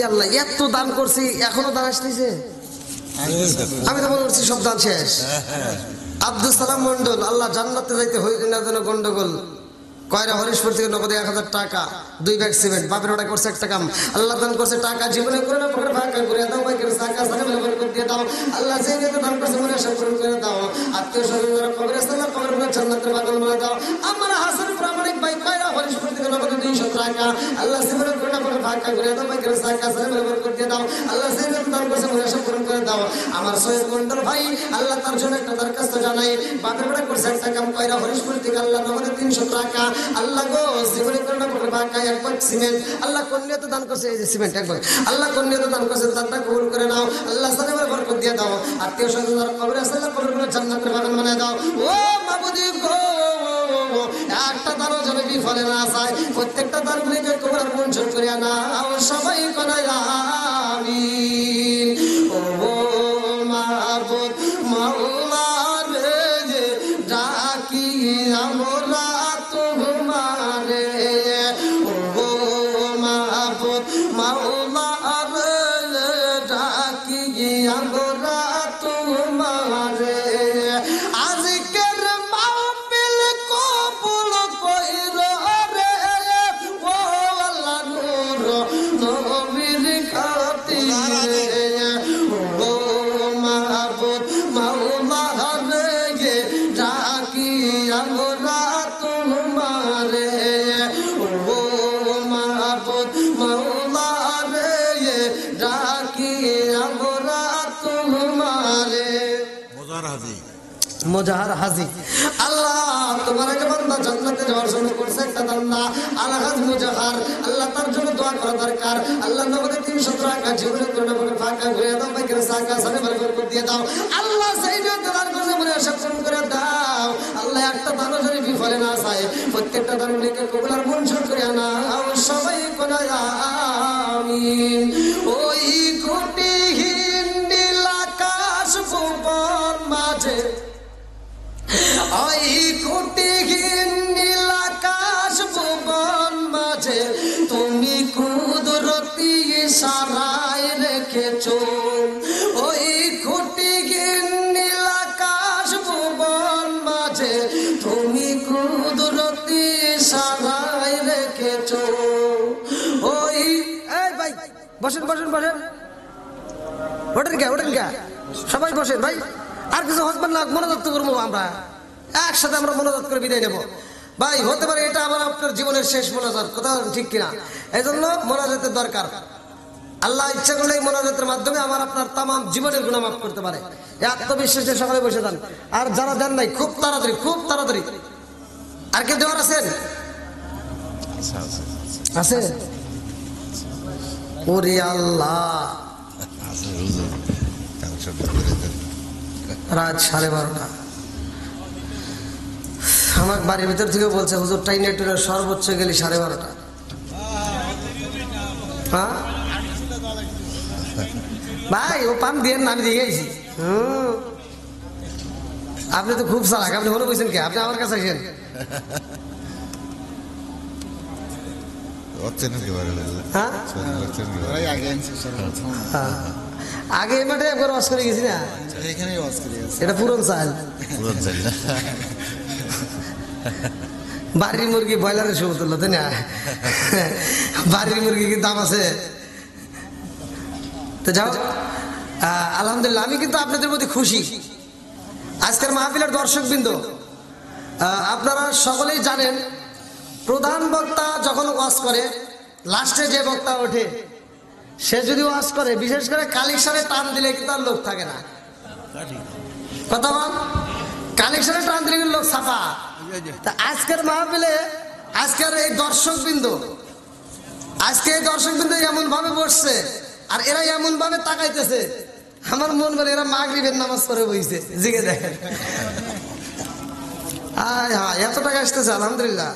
আল্লাহ এত দান করছি এখনো দান আসতেছে। আমি তো মনে করছি সব দান শেষ। আব্দুল সালাম মন্ডল আল্লাহ জান্নাতে যাইতে হইল না যেন গন্ডগোল কয়রা হরিশপুর থেকে নগদ 1000 টাকা 2 ব্যাগ সিমেন্ট বাপের ওটা করছে একটা কাম আল্লাহ দান করছে টাকা জীবনে করে না পকেটে ফাঁকা করে দাও ভাই করে সাকা সাকা বরকত দিয়ে দাও। আল্লাহ যে যে দান করছে মনে আশা পূরণ করে দাও। আত্মীয় স্বজনরা কবরে আছে আল্লাহ কবরে জান্নাতের বাগান বানিয়ে দাও। আমার হাসান প্রামাণিক ভাই কয়রা হরিশপুর থেকে নগদ 200 টাকা আল্লাহ জীবনে করে না পকেটে ফাঁকা করে দাও ভাই করে সাকা সাকা বরকত দিয়ে দাও। আল্লাহ যে যে দান করছে মনে আশা পূরণ করে দাও। আমার সৈয়দ মন্ডল ভাই আল্লাহ তার জন্য একটা দরখাস্ত জানাই। বাপের ওটা করছে একটা কাম কয়রা হরিশপুর থেকে আল্লাহ নগদ 300 টাকা আল্লাহ গো জীবনে করে না পকেটে ফাঁকা একবার সিমেন্ট আল্লাহ কন্যাতে দান করছে। এই যে সিমেন্ট একবার আল্লাহ কন্যাতে দান করছে দানটা কবুল করে নাও। আল্লাহ সালামের বরকত দিয়ে দাও। আত্মীয় স্বজনরা কবরে আছে আল্লাহ কবরে জান্নাতের বাগান বানিয়ে দাও। ও মাবুদি গো একটা দানও যেন বিফলে না যায়। প্রত্যেকটা দানগুলিকে কবর মঞ্জুর করিয়া নাও। সবাই করে আমিন। ও মাবুদ মাওলা রে ডাকি আমরা তোমারে। ও মাবুদ মাওলা রে ডাকি আমরা তোমারে। আজকের মাহফিল কবুল কইরো রে ও আল্লাহ নূর নবীর খাতিরে। ও মোজাহার হাজি। মোজাহার হাজি। আল্লাহ তোমার এক বান্দা জান্নাতে যাওয়ার জন্য করছে একটা দান্দা আলহাজ মোজাহার, আল্লাহ তার জন্য দোয়া করা দরকার। আল্লাহ নগদে 300 টাকা জীবনে করে নগদে ফাঁকা ঘুরে দাও, বাইকের সাকা সামনে বরকত দিয়ে দাও। আল্লাহ সেই দাদার কাছে মনে আশা পূরণ করে দাও। আল্লাহ একটা দানও যদি বিফলে না যায়, প্রত্যেকটা দান নেকে কবুল আর মঞ্জুর করে নাও। সবাই কোনা আমিন। ওই কোটিহীন নীল আকাশ ভুবন মাঝে, ওই কোটিহীন নীল আকাশ ভুবন মাঝে তুমি কুদরতি ইশারায় রেখেছো। ওই কোটিহীন নীল আকাশ ভুবন মাঝে তুমি কুদরতি ইশারায় রেখেছো। ওই এই ভাই বসেন বসেন বসেন, ওঠেন কে ওঠেন কে, সবাই বসেন ভাই। আর কিছু হসবেন না, মনোযোগ করবো আমরা একসাথে, আমরা মনোযোগ করে বিদায় নেবো ভাই। হতে পারে এটা আমার আপনার জীবনের শেষ মোনাজাত, কথা ঠিক কিনা? এই জন্য মোনাজাতের দরকার। আল্লাহ ইচ্ছা করলে এই মোনাজাতের মাধ্যমে আমার আপনার তাম জীবনের গুনাহ মাফ করতে পারে। এই আত্মবিশ্বাসে সবাই বসে যান। আর যারা দেন নাই খুব তাড়াতাড়ি, খুব তাড়াতাড়ি। আর কেউ দেওয়ার আছেন? আছে? ওরে আল্লাহ, আছে হুজুর, কালেকশনটা করে দেন। রাত 12:30। আমার বাড়ির ভিতর থেকে বলছে হুজুর টাইনেটের সর্বোচ্চ গেলি 12:30। হ্যাঁ ভাই, ও পান দিয়ে না, আমি দিয়ে গেছি। আপনি তো খুব চালাক, আপনি হলো বলছেন কে? আপনি আমার কাছে আসেন। হ্যাঁ আগে এই মাঠে একবার ওয়াশ করে গেছি না, এটা পুরন চাল। বাড়ির মুরগি ব্রয়লারের সময় তুললো, তাই না? বাড়ির মুরগি কি দাম আছে? তো যাও, আলহামদুলিল্লাহ আমি কিন্তু আপনাদের প্রতি খুশি। আজকের মাহফিলের দর্শকবৃন্দ, আপনারা সকলেই জানেন প্রধান বক্তা যখন ওয়াজ করে, লাস্টে যে বক্তা ওঠে সে যদি ওয়াজ করে, বিশেষ করে কালেকশনে টান দিলে কিন্তু আর লোক থাকে না। কথা বল, কালেকশনে টান দিলে কিন্তু লোক ছাপা। তা আজকের মাহফিলে আজকের এই দর্শকবৃন্দ, আজকে এই দর্শকবৃন্দ এমন ভাবে বসছে আর এরা এমন ভাবে তাকাইতেছে, আমার মন বলে এরা মাগরিবের নামাজ পড়ে বইছে। জিগে দেখেন, এত টাকা আসতেছে আলহামদুলিল্লাহ।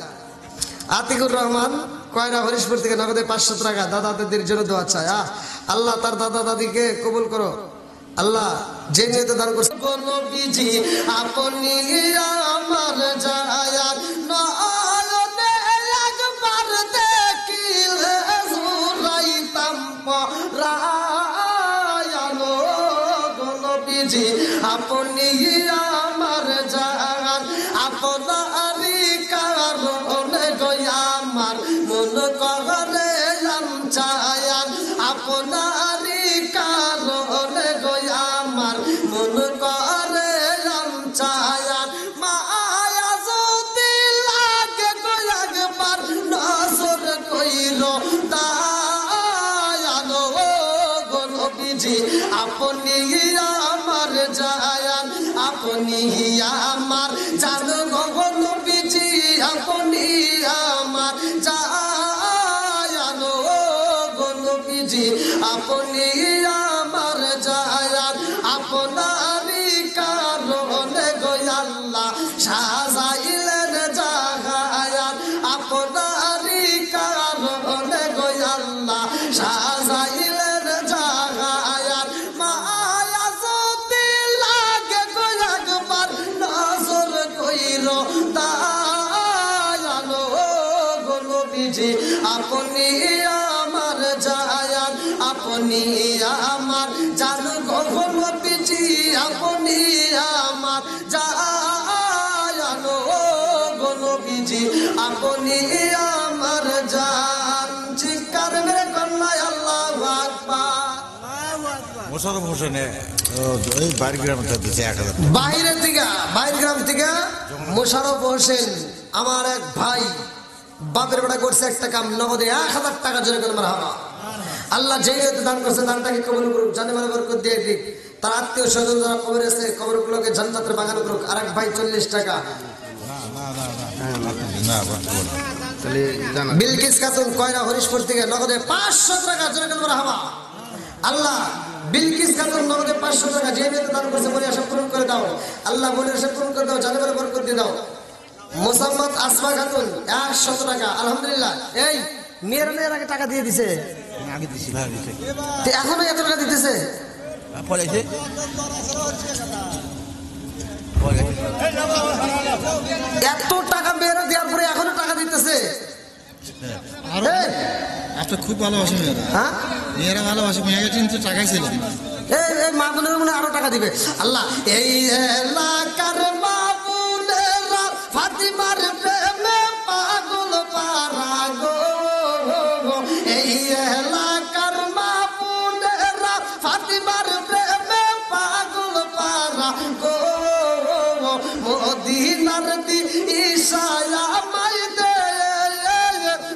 আতিকুর রহমান কয়রা হরিশপুর থেকে নগদে 500 টাকা দাদা দাদির জন্য দোয়া চায়। আল্লাহ তার দাদা দাদিকে কবুল করো। আল্লাহ যে নিয়তে দান করছে, নবীজি আপনি আমার জায়াত নয়নে একবার দেখিলে জুরাইতাম পরায়ানো। নবীজি আপনি আমার জায়াত, আপনারই কারণে গো আমার মন করে চায়াত, আপনারই কারণে গো আমার মন করে চায়াত। মায়া যদি লাগে গো একবার নজর কইর দায়ানো। গো নবীজি আপনি আমার জায়াত, আপনি আমার জান গো নবীজি, আপনি আমার জায়ানো। গো নবীজি আপনি আমার জায়াত, আপনারই কারণে গো আল্লাহ সাজাইলেন জাগায়াত, আপনারই কারণে গো আল্লাহ সাজাইলেন জাগায়াত। মায়া যদি লাগে গো একবার নজর কইর দায়ানো। গো নবীজি আপনি আমার জায়াত, আপনি আমার জান গো নবীজি, আপনি আমার জায়ানো। গো নবীজি আপনি আমার জান। চিৎকার মেরে কন্যায় আল্লাহু আকবার। মোশাররফ হোসেনে ওই বাড়ি গ্রামে দিচ্ছে 1000 টাকা। বাইরে থেকে, বাইরের গ্রাম থেকে মোশাররফ হোসেন আমার এক ভাই, বাপের বেটা করছে একটা কাম, নগদে 1000 টাকা জোরে করে মারহাবা। আল্লাহ যে নিয়তে দান করছে দানটাকে কবুল করুক, জানে মানে বরকত দিয়ে দিক। তার আত্মীয় স্বজন যারা কবর আছে কবরগুলোকে জান্নাতের বাগান করুক। আর এক ভাই 40 টাকা। না বলতে বলো। তাহলে জানা বিলকিস খাতুন কয়রা হরিশপুর থেকে নগদে 500 টাকা জোরে করে মারহাবা। আল্লাহ বিলকিস খাতুন নগদে 500 টাকা যে মেয়েতে দান করেছে বলে আশা পূরণ করে দাও আল্লাহ, বলে আশা পূরণ করে দাও, জানেমানে বরকত দিয়ে দাও। মোসাম্মদ আসমা খাতুন 100 টাকা। আলহামদুলিল্লাহ। এই মেয়ের আগে টাকা দিয়ে দিছে, আগে দিছি ভাই দিছে তো এখনো এত টাকা দিতেছে। পরে এসে পরে এত টাকা মেয়েরা দেওয়ার পরে এখনো টাকা দিতেছে। এই, আপনি খুব ভালোবাসে মেয়েরা, হ্যাঁ মেয়েরা ভালোবাসে, মেয়েকে কিন্তু টাকাই ছিল। এই মা বোনেরা মনে হয় আরো টাকা দিবে। আল্লাহ এই এলাকার মা বোনেরা ফাতিমার প্রেমে পাগল পারা গো, এই এলাকার মা বোনেরা ফাতিমার প্রেমে পাগল পারা গো, মদিনার দি ঈশায়া মাই দে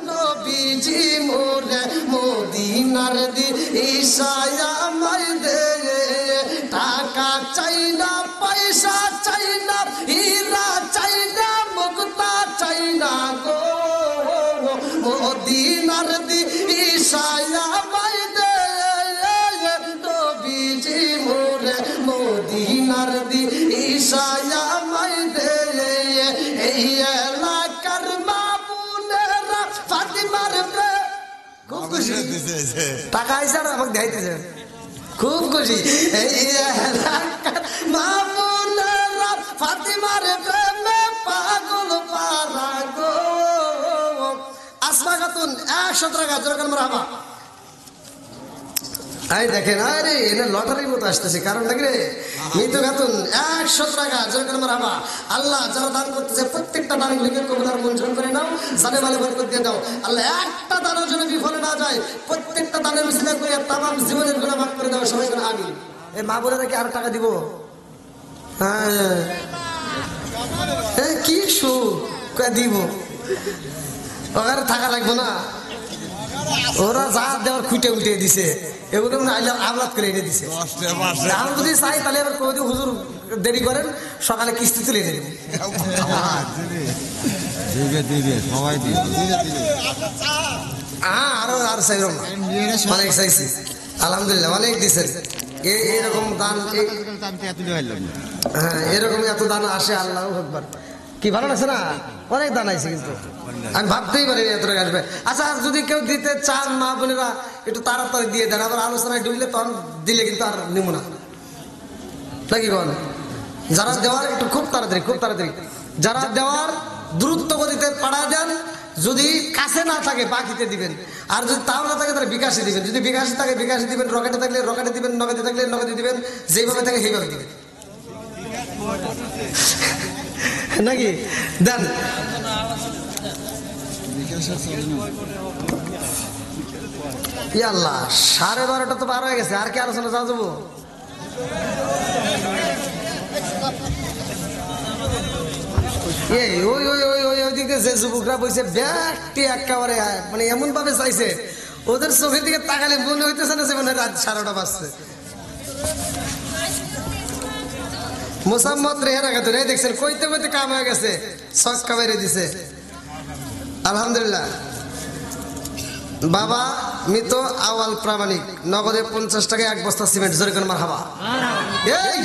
নবীজি মোরে, মদিনার দি ঈশায়া মাই দে, টাকা চাই না পয়সা চাই না হীরা চাই না মুক্তা চাই না গো, মদিনার দি ঈশায়া মাই দে নবীজি মোরে, মদিনার দি ঈশায়া মাই দে, এই এলাকার মা বোনেরা ফাতিমার প্রেম। খুব খুশি, টাকা আইসা আর আমাকে দেখাইতেছে, খুব খুশি। এই এলাকার মা বোনেরা ফাতিমার প্রেমে পাগল পারা গো। আসমা খাতুন 100 টাকা জোরে করে মারহাবা। এই দেখেন, আরে এটা লটারির মতো আসতেছে, কারণ নাকি রে মৃত খাতুন 100 টাকা জোরে করে মারহাবা। আল্লাহ যারা দান করতেছে প্রত্যেকটা দানগুলিকে কবুল মঞ্জুর করে নাও, জানে ভালো বরকত দিয়ে দাও। আল্লাহ একটা দানের জন্য বিফলে না যায়, প্রত্যেকটা দানের উসিলা করে তামাম জীবনের গুনাহ মাফ করে দাও। সবাই করে আমিন। এই মা বোনেরা কি আর টাকা দিব? হ্যাঁ কি সুখ দিব, ওখানে থাকা লাগবো না, ওরা যা দেওয়ার খুঁটে উঠে দিছে, এগুলো আওলাদ করে এনে দিছে। আমি যদি চাই তাহলে এবার কই হুজুর দেরি করেন, সকালে কিস্তি তুলে এনে দেবো। দিবে সবাই দিবে। আরো আর চাইলাম না, অনেক চাইছি। আলহামদুলিল্লাহ অনেক দিচ্ছেন। এরকম দান, হ্যাঁ এরকম এত দান আসে, আল্লাহ আকবার। কি ভালো লাগছে না? অনেক দান আইছে, কিন্তু আমি ভাবতেই পারিনি এত টাকা আসবে। আচ্ছা যদি কেউ দিতে চান মা বোনেরা একটু তাড়াতাড়ি দিয়ে দেন, আবার আলোচনায় ডুবলে তখন দিলে কিন্তু আর নিব না, নাকি বল? যারা দেওয়ার একটু খুব তাড়াতাড়ি যারা দেওয়ার দ্রুত গতিতে পাঠা দেন। যদি কাছে না থাকে বাকিতে দিবেন, আর যদি তাও না থাকে তাহলে বিকাশে দিবেন। যদি বিকাশে থাকে বিকাশে দিবেন, রকেটে থাকলে রকেটে দিবেন, নগদে থাকলে নগদে দিবেন, যেভাবে থাকে সেইভাবে দিবেন, নাকি দেন। আল্লাহ 12:30 তো পার হয়ে গেছে, আর কি আলোচনা যাওয়া যাবো? যুবকরা বলছে ব্যাগটি একেবারে মানে এমন ভাবে চাইছে, ওদের চোখের দিকে তাকালে মনে হইতেছে না যে মনে হয় রাত 12:30 বাজছে। মোসাম্মদ রেহানা খাতুন এই দেখছেন কইতে কইতে কাম হয়ে গেছে, ছক্কা মেরে দিছে। আলহামদুলিল্লাহ। বাবা মৃত আওয়াল প্রামাণিক নগদে 50 টাকায় 1 বস্তা সিমেন্ট জোরে করে মারহাবা। এই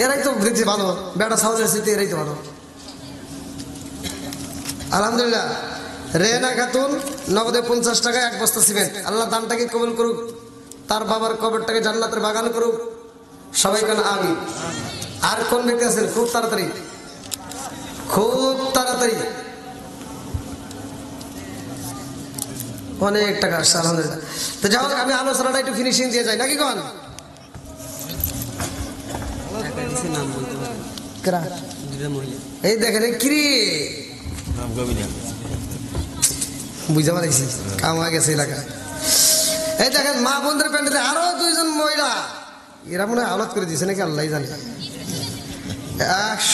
এরাই তো দেখছি ভালো, বেটা সাউন্ডের স্মৃতি এরাই তো ভালো। আলহামদুলিল্লাহ। রেহানা খাতুন নগদে 50 টাকায় 1 বস্তা সিমেন্ট। আল্লাহ দানটাকে কবুল করুক, তার বাবার কবরটাকে জান্নাতের বাগান করুক, সবাই কেন আমিন। আর কোন ব্যক্তি আছেন? খুব তাড়াতাড়ি অনেক টাকা আসছে। আলহামদুলিল্লাহ। তো যাই হোক আমি আলোচনাটা একটু ফিনিশিং দিয়ে যাই, নাকি কন? এই দেখেন কিরি বুঝতে পারছি কাম হয়ে গেছে এলাকা। এই দেখেন মা বোনদের প্যান্ডেলে আরো 2 জন মহিলা, এরা মনে হয় আলাদ করে দিয়েছে নাকি আল্লাহ জানে।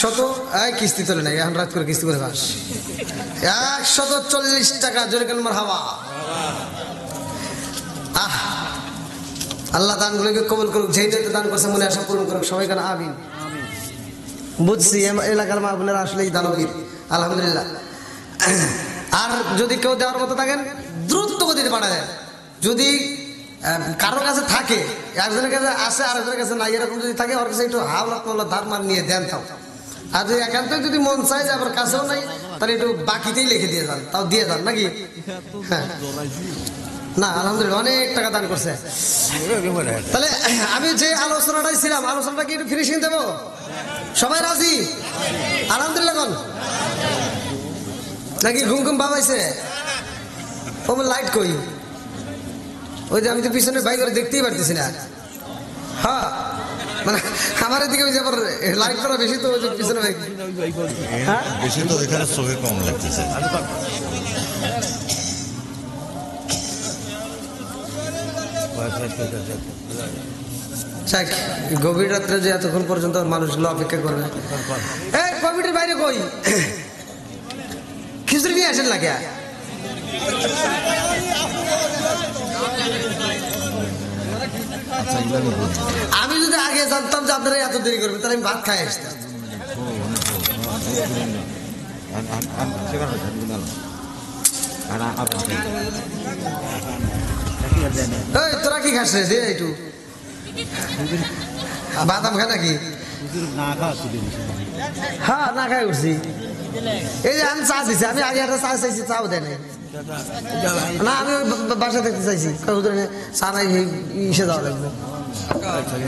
100 কিস্তি তোলে নাই, এখন রাত করে কিস্তি করে বাস। 140 টাকা জোরে কেন মারহাবা। আল্লাহ দানগুলোকে কবুল করুক, যেই নিয়তে দান করছে মনে আশা পূরণ করুক, সবাই কেন আমিন। বুঝছি এলাকার মা বোনেরা আসলেই দানবীর, আলহামদুলিল্লাহ। আর যদি কেউ দেওয়ার মতো থাকেন দ্রুত গতিতে পাঠায়। যদি কারোর কাছে থাকে, একজনের কাছে আসে আরেকজনের কাছে নাই, এরকম যদি থাকে ওর কাছে একটু হাওলা পাওলা ধার মার নিয়ে দেন তাও। আর যদি একান্ত যদি মন চায় যে আবার কাছেও নাই, তাহলে একটু বাকিতেই লিখে দিয়ে যান, তাও দিয়ে যান নাকি। হ্যাঁ না আলহামদুলিল্লাহ অনেক টাকা দান করছে। তাহলে আমি যে আলোচনাটাই ছিলাম, আলোচনাটা কি একটু ফিনিশিং দেবো? সবাই রাজি? আলহামদুলিল্লাহ কোন নাকি ঘুম ঘুম বাবাইছে? ও লাইট কই? ওই যে আমি তো পিছনে বাইক করে দেখতেই পারতেছি না। হ্যাঁ মানে আমার এদিকে ওই যে আবার লাইট করা বেশি, তো ওই যে পিছনে বাইক বেশি তো এখানে চোখে কম লাগতেছে। গভীর রাত্রে যে এতক্ষণ পর্যন্ত মানুষগুলো অপেক্ষা করবে, এই কমিটির বাইরে কই খিচুড়ি নিয়ে আসেন লাগে। আমি যদি আগে জানতাম যে আপনারা এত দেরি করবেন তাহলে আমি ভাত খাই আসতাম। এই তোরা কি খাস রে? দে একটু বাদাম খায় নাকি? হ্যাঁ না খাই উঠছি। এই যে আমি চা দিছি, আমি আগে একটা চা চাইছি, চাও দেয় নাই। না আমি বাসা দেখতে চাইছি, চা নাই ইসে যাওয়া লাগবে।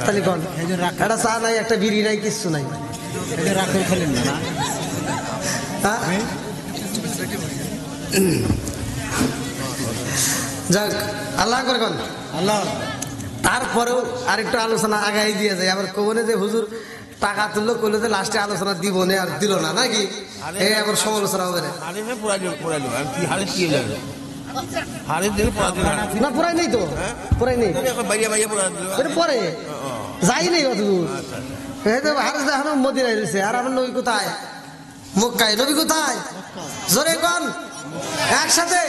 তাহলে কন একটা চা নাই, একটা বিড়ি নাই, কিচ্ছু নাই। যাক আল্লাহ করে কন আল্লাহ। তারপরেও আরেকটু আলোচনা আগাই দিয়ে যায়। আবার কবনে যে হুজুর টাকা তুললো, করলো যে লাস্টে আলোচনা দিব না, আর দিল না নাকি, এই আবার সমালোচনা হবে না। না পুরাই নেই তো, পুরাই নেই পরে যাই নেই অত দূর। হারেস দেখানো মদিনায় রয়েছে, আর আমার নবী কোথায়? মক্কায়। নবী কোথায়? জোরে কন একসাথে।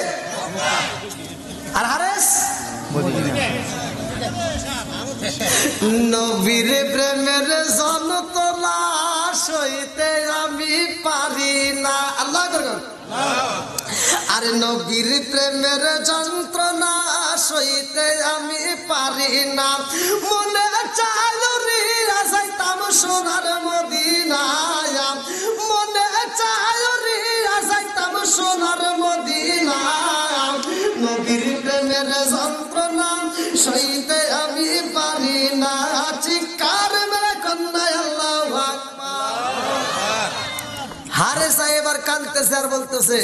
আর হারেস নবীর প্রেমের যন্ত্রণা সইতে আমি পারি না। আল্লাহ করুন। আরে নবীর প্রেমের যন্ত্রণা সইতে আমি পারি না। মনে চাইলো রে যাইতাম সোনার মদিনায়, মনে চাইলো রে যাইতাম সোনার মদিনায়। নবীর প্রেমের যন্ত্রণা সইতে আমি পারি না। চিৎকার মেরে কন্যায় আল্লাহু আকবার। হারে সাহেবার কাঁদতেছে আর বলতেছে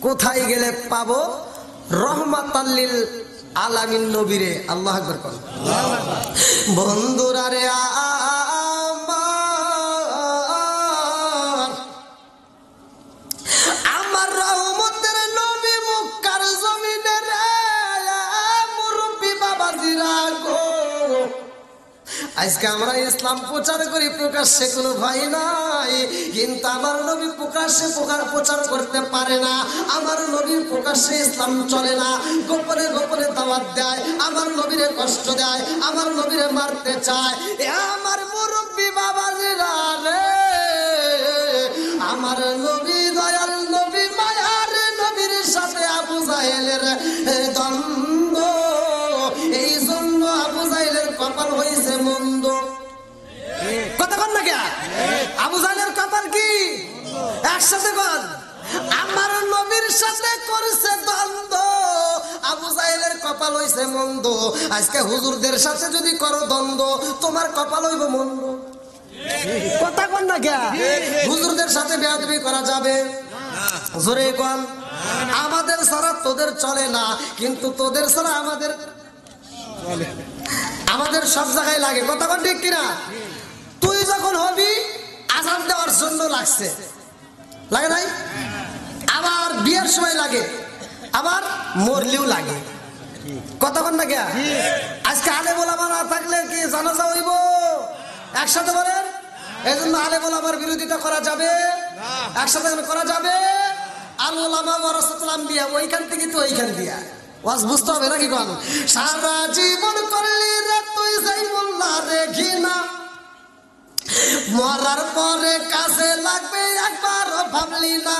কোথায় গেলে পাবো রহমাতাল্লিল আলামিন নবীরে। আল্লাহু আকবার কর। বন্ধুরা রে আমার রহমতের নবী মক্কার জমিনে রে, মুরব্বি বাবাজিরা গো, আজকে আমরা ইসলাম প্রচার করি, প্রকাশ্যে কোনো ভাই নাই, কিন্তু আমার নবী প্রকাশ্যে প্রচার করতে পারে না। আমার নবীর প্রকাশ্যে ইসলাম চলে না, গোপনে গোপনে দাওয়াত দেয়, আমার নবীরে কষ্ট দেয়, আমার নবীরে মারতে চায়। এ আমার মুরব্বি বাবাজিরা রে, আমার নবী দয়াল নবী মায়ার নবীর সাথে আবু জাহেলের দ্বন্দ্ব, এই জন্য আবু জাহেলের কপাল হয়েছে মন্দ। কথা বল না কে? আবু জাহেলের কপাল কি? একসাথে বল। আমার নবীর সাথে করেছে দ্বন্দ্ব, আবু জাহেলের কপাল হইছে মন্দ। আজকে হুজুরদের সাথে যদি করো দ্বন্দ্ব, তোমার কপাল হইব মন্দ। কথা বল না কে? হুজুরদের সাথে বেয়াদবি করা যাবে? জোরে কন। আমাদের ছাড়া তোদের চলে না, কিন্তু তোদের ছাড়া আমাদের সব জায়গায় লাগে। কথা বল ঠিক কিনা? তুই যখন হবি আজান দেওয়ার জন্য লাগছে, লাগে নাই? আবার বিয়ের সময় লাগে, আবার মরলেও লাগে। কথা বল না কে? আজকে আলেম ওলামা না থাকলে কি জানাজা হইব? একসাথে বলেন। এই জন্য আলেম ওলামার বিরোধিতা করা যাবে? একসাথে করা যাবে? আল ওলামা ওয়ারাসাতুল আম্বিয়া, ওইখান থেকে তো ওইখান দিয়া ওয়াজ বুঝতে হবে নাকি? কোন সারা জীবন না, মরার পরে কাছে লাগবে একবারও ভাবলি না,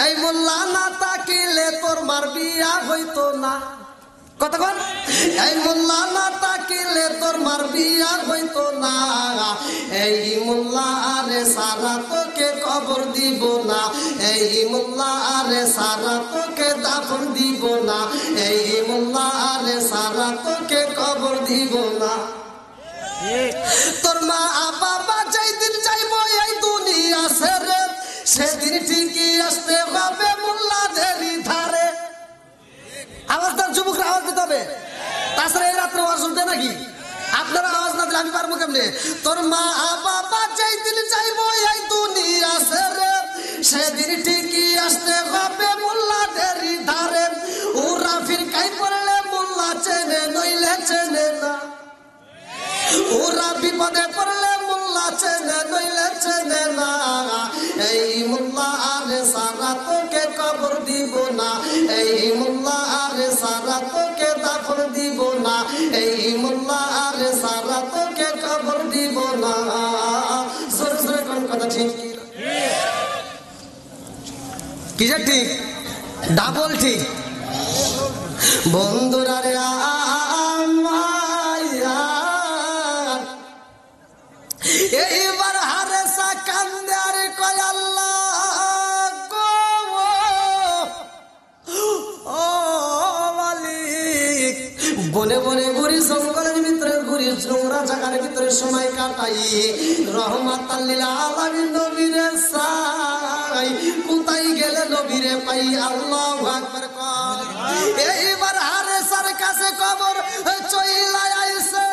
এই মোল্লা না তাকিলে তোর মার বিয়া হইতো না। কতক্ষণ? এই মোল্লা না তাকিলে তোর মার বিয়া হইতো না, এই মোল্লা আরে সারা তোকে কবর দিব না, এই মোল্লা আরে সারা তোকে দাফন দিব না, এই মোল্লা আরে সারা তোকে কবর দিব না। তোর মা বাবা যেই দিন যাইবো এই দুনিয়া ছেড়ে, সেদিন ঠিকই আসতে হবে মোল্লাদেরই ধারে। আওয়াজদার যুবকরা আওয়াজ দিতে হবে, তাছাড়া এই রাত্রে আওয়াজ শুনতে নাকি? আপনারা আওয়াজ না দিলে আমি পারবো কেমনে? তোর মা বাবা যেই দিন যাইবো এই দুনিয়া ছেড়ে, সেদিন ঠিকই আসতে হবে মোল্লাদেরই ধারে। ওরা ফিরকাই পড়লে মোল্লা চেনে নইলে চেনে না, ওরা বিপদে পড়লে মোল্লা চেনে নইলে চেনে না, এই মোল্লা আরে সারা তোকে কবর দিব না, এই মোল্লা আরে সারা তোকে দাফন দিব না, এই মোল্লা আরে সারা তোকে কবর দিব না। জোরে জোরে কোন কথা ঠিক কি যে ঠিক? ডাবল ঠিক। বন্ধুরা রে এইবার হারেসা কান্দে আর কয় আল্লাহ গো, ও মালিক, বনে বনে ঘুরি, জঙ্গলের ভিতরে ঘুরি, জোংরা জায়গার ভিতরে সময় কাটাই, রহমাতাল লিল আলামিন নবীরে চাই, কোথায় গেলে নবীরে পাই? আল্লাহু আকবার কর। এইবার হারেসার কাছে খবর চইলা আইছে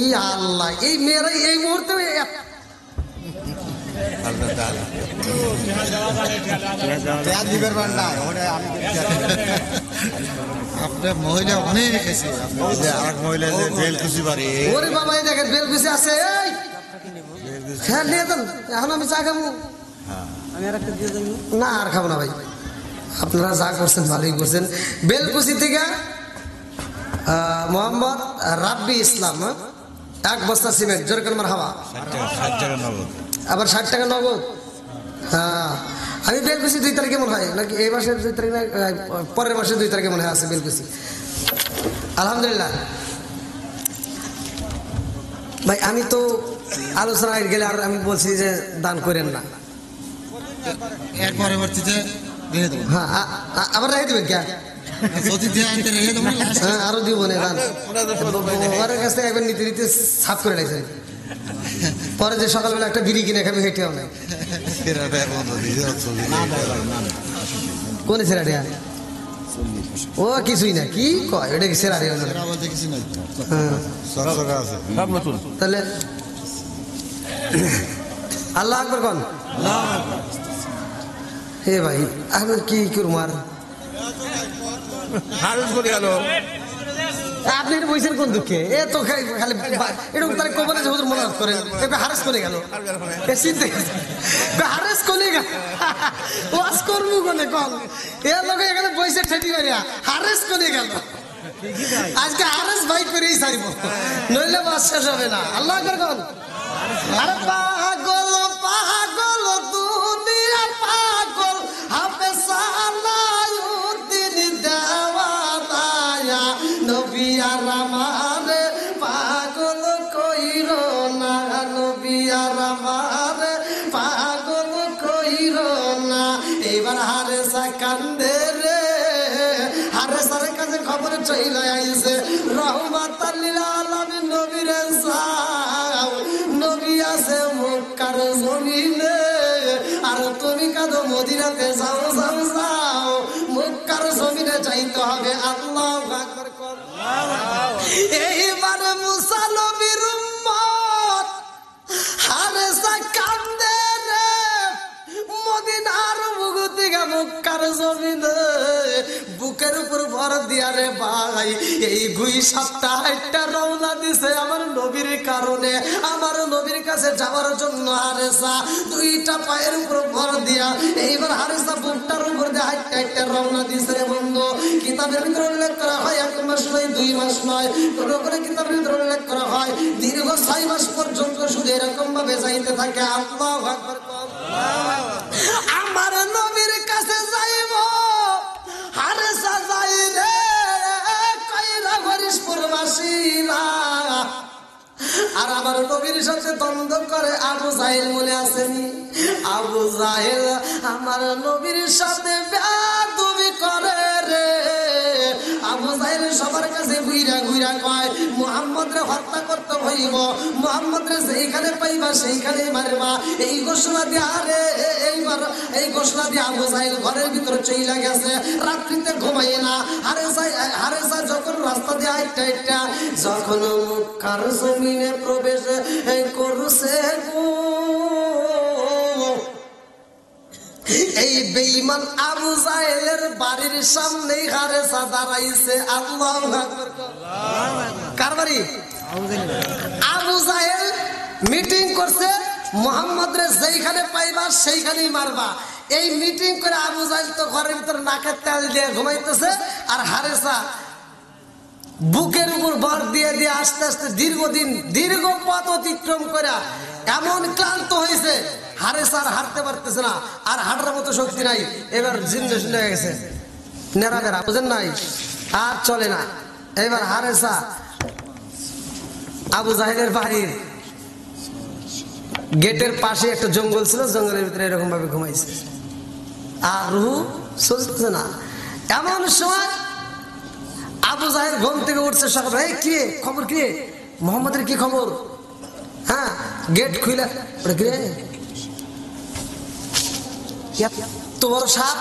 ই আল্লাহ, এই মেয়েরা এই মুহূর্তে আপনার মহিলা অনেক এসে আরেক মহিলা যে বেলকুচি বাড়ি, ওরে বাবা এই দেখেন বেলকুচি আছে, এই হ্যাঁ নিয়ে দেন, এখন আমি চা খাবো না, আর খাবো না ভাই, আপনারা যা করছেন ভালোই করছেন। বেলকুচি থেকে মোহাম্মদ রাব্বি ইসলাম, 1 বস্তা সিমেন্ট, জোর করে মারহাবা। 60 টাকা নগদ, আবার 60 টাকা নগদ। হ্যাঁ, আমি বেলকুচি 2 তারিখে মনে হয় নাকি এই মাসের 2 তারিখ, পরের মাসের 2 তারিখে মনে হয় আছে বেলকুচি। আলহামদুলিল্লাহ ভাই, আমি তো আলোচনায় গেলে আর আমি বলছি যে দান করেন না, এর পরবর্তীতে রেখে দেবো। হ্যাঁ আবার রেখে দেবেন কে? যদি দেয় আনতে রেখে দেবো। হ্যাঁ আরো দিব না দান, ওর কাছ থেকে একবার নিতে নিতে সাফ করে রাখছেন, পরে যে সকালবেলা একটা বিড়ি কিনে খাবে হেঁটেও নাই। কোন সেরাডিয়া? ও কিছুই না, কি কয় এটা কি সেরাডিয়া? বলতে কিছু নাই। সব নতুন। তাহলে আল্লাহ আকবর কোন? হে ভাই আমি কি করবো আর? হারুজ করে গেল। আপনি এটা বলছেন কোন দুঃখে? এ তো খালি এরকম তার কবরে যে হুজুর মনে করেন হারেস করে গেল, হারেস করে গেল, ওয়াজ করবো কোনে কল এর লোক এখানে বসে ঠেটি করিয়া হারেস করে গেল। আজকে হারেস ভাই করেই ছাড়ব, নইলে বাস শেষ হবে না। আল্লাহ কর কল। আরে পাগল পাগল দুনিয়া পাগল, হাফে সালাউদ্দিন দেওয়ানা, নবী আর আমারে পাগল কইর না, নবী আর আমারে পাগল কইর না। এইবার হারেসা কান্দে রে, হারেসার কাছে খবর চইলা আইছে, রহমাতাল লিল আলামিন নবীরে চাও, নবী আছে মক্কার জমিনে, আর তুমি কাঁদো মদিনাতে যাও যাও যাও, মক্কার জমিনে যাইতে হবে। আল্লাহু আকবার কর। এইবারে মুসা নবীর উম্মত হারেসা কান্দে রে, মদিনার বুক থেকে মক্কার জমিনে, বুকের উপর ভর দিয়া রে ভাই, এই 2-7 রওনা দিছে আমার নবীর কারণে, আমার নবীর কাছে যাওয়ার জন্য। হারেসা 2টা পায়ের উপর ভর দিয়া, এইবার হারেসা বুকটার উপর দিয়ে হাইটা রওনা দিছে রে বন্ধু। কিন্তু কিতাবের ভিতরে উল্লেখ করা হয় 1 মাস নয় 2 মাস নয়, কোন কোন কিতাবের ভিতরে উল্লেখ করা হয় দীর্ঘ 6 মাস পর্যন্ত শুধু এরকম ভাবে যাইতে থাকে। আল্লাহু আকবার। আমার নবীর কাছে যাইব হারেসা যাই রে কইরা গরিশ পরবাসীরা, আর আমার নবীর সাথে দ্বন্দ্ব করে আবু জাহেল মনে আসেনি? আবু জাহেল আমার নবীর সাথে বেয়াদবি করে রে। আবু জাহেল সবার কাছে ঘুইরা ঘুইরা কয় মুহাম্মদ রে হত্যা করতে হইব, মুহাম্মদ রে যেখানে পাইবা সেইখানে মারবা, এই ঘোষণা দিয়া রে। এইবার এই ঘোষণা দিয়ে আবু জাহেল ঘরের ভিতরে চইলা গেছে, রাত্রিতে ঘুমাইয়ে না। হারেসা যখন রাস্তা দিয়ে আইটা আইটা যখন মক্কার জমিনে প্রবেশ করছে এই বেঈমান আবু জাহেলের বাড়ির সামনেই হারেসা দাঁড়াইছে। আল্লাহু আকবার। কার বাড়ি? আবু জাহেল মিটিং করছে মুহাম্মদ রে যেখানে পাইবা সেইখানেই মারবা। এই মিটিং করে আবু জাহেল তো ঘরের ভিতর নাকের তেল দিয়ে ঘুমাইতেছে, আর হারেসা বুকের উপর ভর দিয়ে দিয়ে আস্তে আস্তে দীর্ঘ পথ অতিক্রম করে এমন ক্লান্ত হয়েছে হারেসা আর হাঁটতে পারতেছে না, আর হাঁটার মতো শক্তি নাই। এবার জিন্দ শুনে হয়ে গেছে, নেড়া বেড়া বুঝেন নাই, আর চলে না। এবার হারেসা আবু জাহেলের বাড়ির গেটের পাশে একটা জঙ্গল ছিল, জঙ্গলের ভিতরে এরকম ভাবে ঘুমাইছে, আর রুহু চলতেছে না। এমন সময় আবু জাহেল ঘুম থেকে উঠছে সকালে, এই কি খবর, কি মোহাম্মদের কি খবর? হ্যাঁ, গেট খুলে তো বড় সাপ,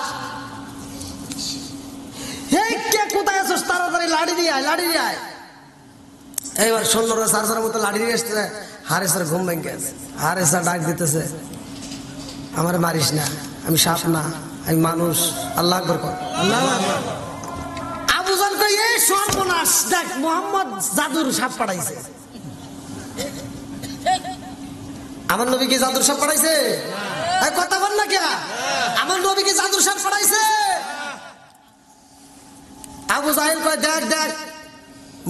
এই কে কোথায় আছিস? তাড়াতাড়ি লাড়ি দিয়ে আয়, লাড়ি দিয়ে আয়। এইবার সৈন্যরা সারসার মতো লাড়ি দিয়ে আসতেছে, হারেসার ঘুম ভেঙে গেছে। হারেসা ডাক দিতেছে, আমার মারিস না, আমি সাপ না, আমি মানুষ। আল্লাহ আকবার কর, আল্লাহ আকবার। আবু জাহেল কই, এই সর্বনাশ, দেখ মুহাম্মদ জাদুর সাপ পাঠাইছে। আমার নবী কি জাদুর সাপ পাঠাইছে? কথা বল না কে? আমার নবী কি জাদুর সাপ পাঠাইছে? আবু জাহেল কয়, দেখ দেখ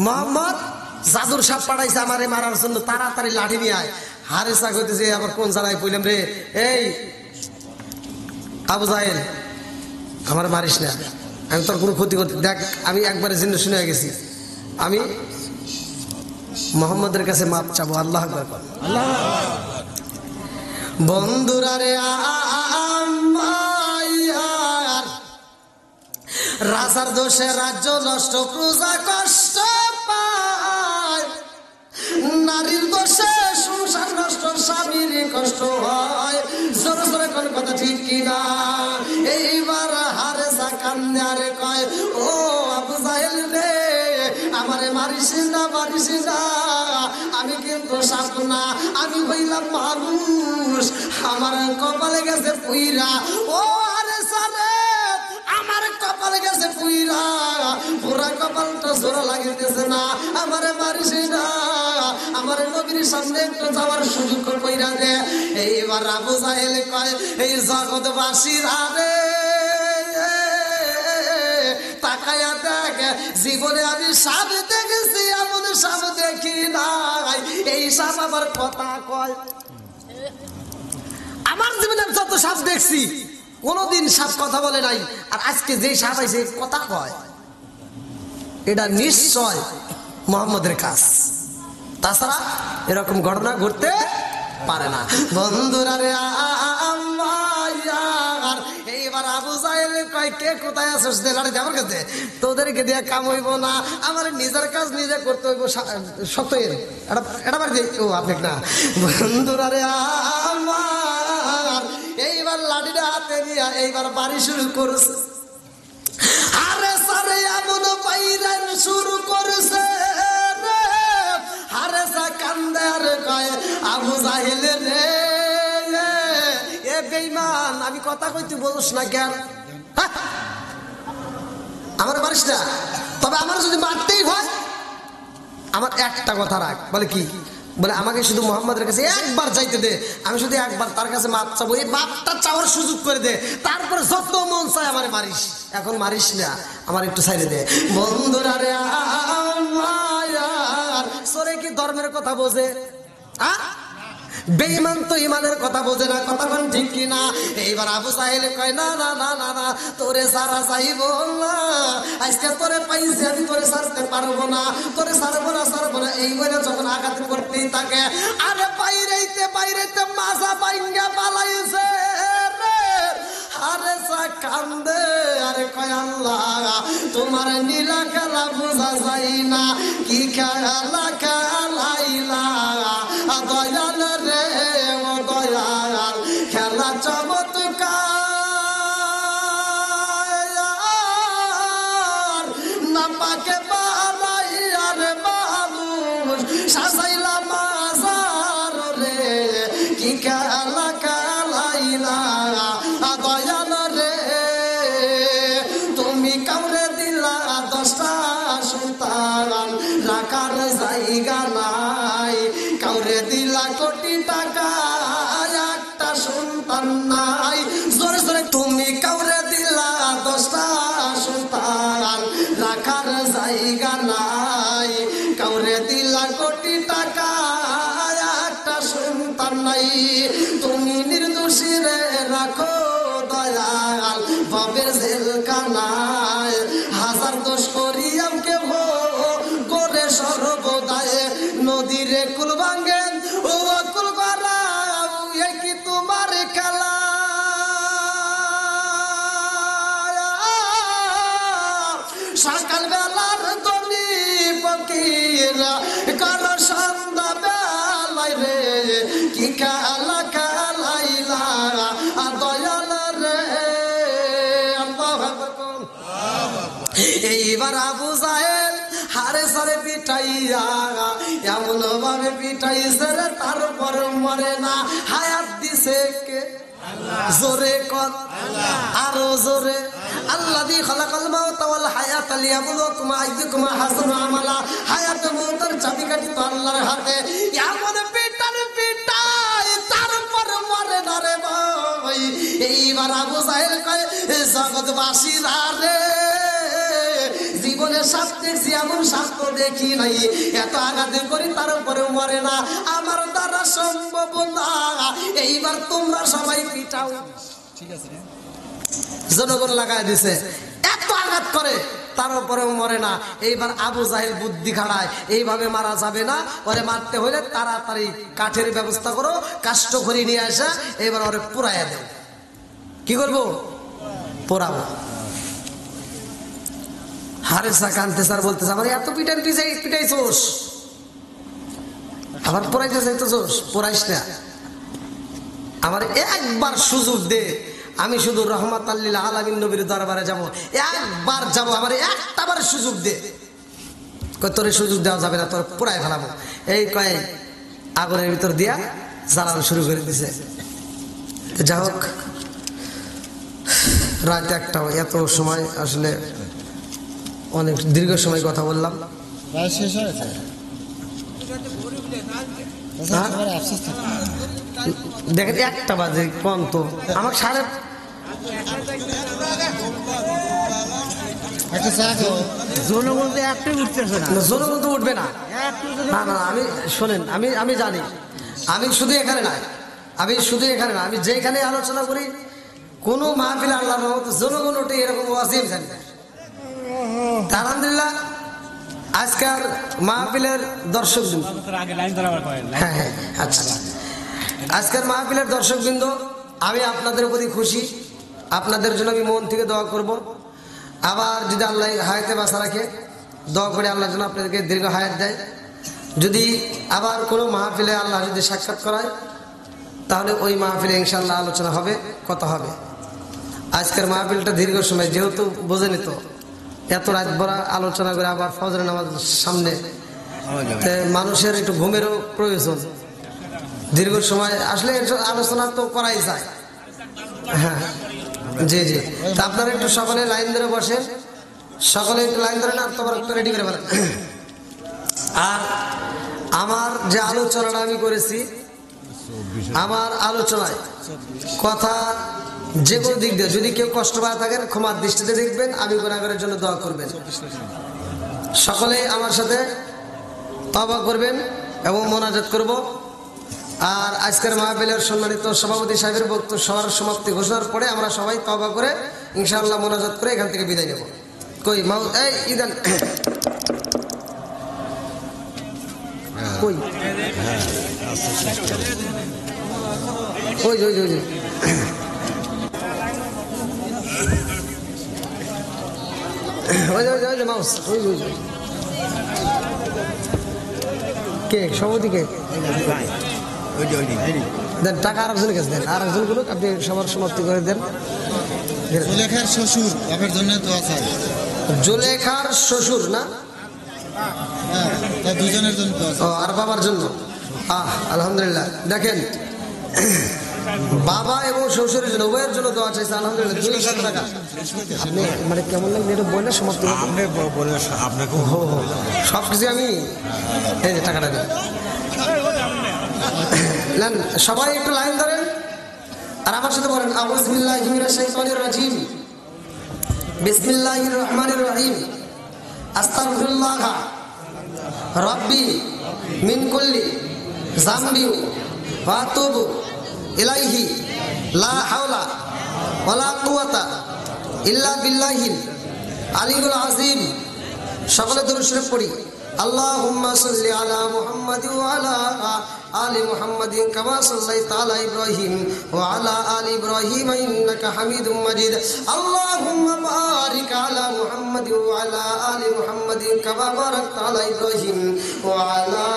মুহাম্মদ জাদুর সাপ পাঠাইছে আমারে মারার জন্য, তাড়াতাড়ি লাঠি নিয়ে আয়। হারেসা কইতেছে, আবার কোন জায়গায় পইলাম রে? এই আবু জাহেল, আমার মারিস না, আমি তোর কোনো ক্ষতি করতে, দেখ আমি একবারে জিন্ন শুনে গেছি, আমি মোহাম্মদের কাছে মাপ চাবো। আল্লাহ আকবার। বন্ধুরা রে রাজার দোষে রাজ্য নষ্ট, প্রজা কষ্ট পায়, নারীর দোষে সংসার নষ্ট, স্বামীর কষ্ট হয়। জোরে জোরে কোন কথা ঠিক কিনা? এইবার হারেসা কান্দে আর কয়, ও আবু জাহেল রে, আমারে মারিস না, মারিস না, আমি কিন্তু সাপ না, আমি হইলাম মানুষ, আমার কপালে গেছে পুইরা। ও হারেসা রে, আমার কপালে গেছে পুইরা, পুরা কপালটা জোড়া লাগিতেছে না, আমারে মারিস না, আমার নবীর সামনে একটু যাওয়ার সুযোগ কইরা দে। এইবার আবু জাহেল কয়, এই জগৎবাসীরা রে, তাকায়া দেখ, জীবনে আমি সাপ দেখেছি, এমন সাপ দেখি নাই। এই সাপ আবার কথা কয়। আমার জীবনে যত সাপ দেখছি, কোনদিন সাপ কথা বলে নাই, আর আজকে যে সাপ আইছে কথা কয়, এটা নিশ্চয় মুহাম্মদের কাজ, তাছাড়া এরকম ঘটনা ঘটতে পারে না। বন্ধুরা রে এইবার আবু জাহেল কয়, কে কোথায় আছিস? লাড়ি আমার কাছে, তোদেরকে দিয়ে কাম হইব না, আমার নিজের কাজ নিজে করতে হইব। সত্যের এটা বাড়ি ও আপনি না। বন্ধুরা রে আমার এইবার লাঠিটা হাতে নিয়ে এইবার বাড়ি শুরু করছে। আরে সারে এমন বাইরেন শুরু করছে রে, হারেসা কান্দে আর কয়, আবু জাহেল রে, এ বেঈমান, আমি কথা কই তুই বলছ না কেন? আমার মারিস না, তবে আমার যদি মারতেই হয় আমার একটা কথা রাখ। বলে কি? বলে আমাকে শুধু মোহাম্মদের কাছে একবার যাইতে দে, আমি শুধু একবার তার কাছে মাপ চাবো, এই মাপটা চাওয়ার সুযোগ করে দে, তারপরে যত মন চায় আমার মারিস, এখন মারিস না, আমার একটু ছাইড়ে দে। বন্ধুরা রে সরে কি ধর্মের কথা বোঝে? বেঈমান তো ইমানের কথা বোঝে না, কথা কোন ঠিক কিনা? এইবার আবু জাহেল কয় না না না না না, তোরে সারা যাইব না, আজকে তোরে পাইছি আমি তোরে ছাড়তে পারবো না, তোরে ছাড়বো না এই বলে যখন আঘাত করতেই থাকে, আরে বাইরেতে মাজা বাইঙ্গা পালাইছে রে, আরে সা কান্দে, আরে কয় আল্লাহ তোমার নীলা খেলা বোঝা যায় না, কি খেলা খেলাইলা দয়াল রে ও দয়াল, খেলা চমৎকার না পাকে বানাই আরে মানুষ সাজাইলা মাজার রে, কি খেলা খেলাইলা দয়াল রে, তুমি কাউরে দিলা 10টা সন্তান রাখার জায়গা নাই, কাউরে দিলা কোটি টাকা একটা সন্তান নাই, জোরে জোরে তুমি কাউরে দিলা 10টা সন্তান রাখার জায়গা নাই, কাউরে দিলা কোটি টাকা একটা সন্তান নাই, তুমি নির্দোষী রে রাখো দয়াল বাবের জেলখানায়, হাজার দোষ করি আমকে করে সর্বদায়, নদীরে কুল ভাঙ্গেন ও কুল বাড়াও, এ কি তোমার খেলা? সকাল বেলার দনি ফকিরা কারো সন্ধ্যা বেলায় রে, কি খেলা খেলাইলা দয়াল রে। এইবার আবু জাহেল হারে সারে পিটাইয়া এমন ভাবে পিটাইছে রে, তারপর মরে না, হায়াত দিছে কে? জোরে কর, আরো জোরে। আল্লাযী খালাকাল মাউতা ওয়াল হায়াতা লিয়াবলুয়াকুম আইয়ুকুম আহসানু আমালা, হায়াত মউতের চাবিকাঠি তো আল্লাহর হাতে, এমন পিটাই তারপর মরে না রে ভাই। এইবার আবু জাহেল কয় জগৎবাসীরা রে, জীবনে সাপ দেখছি এমন সাপ তো দেখি নাই, এত আঘাত করি তার উপরে মরে না, আমার দ্বারা সম্ভব না, এইবার তোমরা সবাই পিটাও। ঠিক আছে, জনগণ লাগাই দিছে, এত আঘাত করে তার উপরেও মরে না। এইবার আবু জাহেল বুদ্ধি খাড়ায়, এইভাবে মারা যাবে না, ওরে মারতে হলে তাড়াতাড়ি কাঠের ব্যবস্থা করো, কাষ্ঠ খড়ি নিয়ে আসা, এবার ওরে পুরাইয়া দেব। কি করবো? পোড়াবো। হারেসা কানতে স্যার বলতেছে আমার এত পিটাইছোস, আবার পোড়াইতে চাইতেছোস, পোড়াইস না, আমার একবার সুযোগ দে, আমি শুধু রহমাতাল লিল আলামিন নবীর দরবারে যাব, একবার যাব, আমার একটাবার সুযোগ দে। তোরে সুযোগ দেওয়া যাবে না, তোর পোড়াই ফেলাবো। এই কয় আগুনের ভিতর দিয়া জ্বালানো শুরু করে দিছে। যা হোক, রাত 1টা, এত সময় আসলে অনেক দীর্ঘ সময় কথা বললাম। শেষ হয়েছে, দেখেন 1টা বাজে কম তো, আমাকে সাড়ে জনগণ তো একটাই উঠতেছে না, জনগণ তো উঠবে না। না না, আমি শোনেন, আমি জানি, আমি শুধু এখানে না, আমি যেখানে আলোচনা করি কোনো মাহফিলে আল্লাহর রহমতে জনগণ ওঠে এরকম ওয়াজিব জানি না। আলহামদুলিল্লাহ, আজকের মাহফিলের দর্শকবৃন্দ, হ্যাঁ হ্যাঁ আচ্ছা, আজকের মাহফিলের দর্শকবৃন্দ, আমি আপনাদের প্রতি খুশি, আপনাদের জন্য আমি মন থেকে দোয়া করব। আবার যদি আল্লাহ হায়াতে বাঁচা রাখে, দোয়া করে আল্লাহ যেন আপনাদেরকে দীর্ঘ হায়াত দেয়। যদি আবার কোনো মাহফিলে আল্লাহ যদি সাক্ষাৎ করায়, তাহলে ওই মাহফিলে ইনশাআল্লাহ আলোচনা হবে, কথা হবে। আজকের মাহফিলটা দীর্ঘ সময়, যেহেতু বোঝেনি তো এত রাত ভরা আলোচনা করে আবার ফজরের নামাজ সামনে, মানুষের একটু ঘুমেরও প্রয়োজন। দীর্ঘ সময় আসলে আলোচনা তো করাই যায়। হ্যাঁ জি জি, তা আপনারা একটু সকলে লাইন ধরে বসেন, সকলে একটু লাইন ধরে না, তোমার একটু রেডি করে বলেন। আর আমার যে আলোচনাটা আমি করেছি, আমার আলোচনায় কথা যে কোনো দিক দিয়ে যদি কেউ কষ্ট পায় থাকেন ক্ষমার দৃষ্টিতে দেখবেন, আমি গুনাহগারের জন্য দোয়া করবেন। সকলে আমার সাথে তওবা করবেন এবং মোনাজাত করব। আর আজকের মাহফিলের সম্মানিত সভাপতি সাহেবের বক্তব্য সবার সমাপ্তি ঘোষণার পরে আমরা সবাই তওবা করে ইনশাআল্লাহ মোনাজাত করে এখান থেকে বিদায় নেব। কই এই ইদান কই ওই ওই ওই মাউস ওই ওই কে সভাপতি কে দেন টাকা আরেকজনের কাছে দেন, আরেকজনগুলো আপনি সবার সমাপ্তি করে দেন। জুলেখার শ্বশুর বাপের জন্য দোয়া চাই। জুলেখার শ্বশুর না, হ্যাঁ, তার দুজনের জন্য দোয়া চাই। ও আর বাবার জন্য। আলহামদুলিল্লাহ। দেখেন বাবা এবং শ্বশুরের জন্য উভয়ের জন্য দোয়া চাইছে। আলহামদুলিল্লাহ 200 টাকা। আপনি মানে কেমন লাগলে এটা বললে সমাপ্তি আপনাকে সব কিছু আমি এই যে টাকাটা দিই। সবাই একটু লাইন ধরেন আর আমার সাথে বলেন আউযু বিল্লাহি মিনাশ শাইতানির রাজিম, বিসমিল্লাহির রহমানির রহিম, আস্তাগফিরুল্লাহ রাব্বি মিন কুল্লি যামবি ওয়া আতুবু ইলাইহি লা হাওলা ওয়ালা কুওয়াতা ইল্লা বিল্লাহিল আলিয়্যিল আযীম। সকলে দরুদ শরীফ পড়ি। আল্লাহুম্মা সাল্লি আলা মুহাম্মাদি ওয়া আলা আলি মুহাম্মাদিন কামা সাল্লাইতা আলা ইব্রাহিম ওয়া আলা আলি ইব্রাহিম ইন্নাকা হামিদুম মাজিদ। আল্লাহুম্মা বারিক আলা মুহাম্মাদি ওয়া আলা আলি মুহাম্মাদিন কামা বারাকতা আলা ইব্রাহিম ওয়া আলা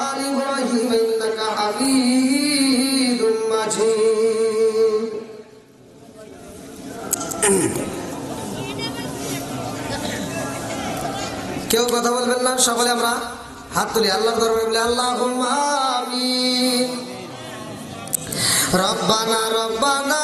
আলি ইব্রাহিম ইন্নাকা হামিদুম মাজিদ। কেউ কথা বলবেন না, সকলে আমরা হাত তুলি আল্লাহর দরবারে বলি আল্লাহুম্মা আমিন। রব্বানা রব্বানা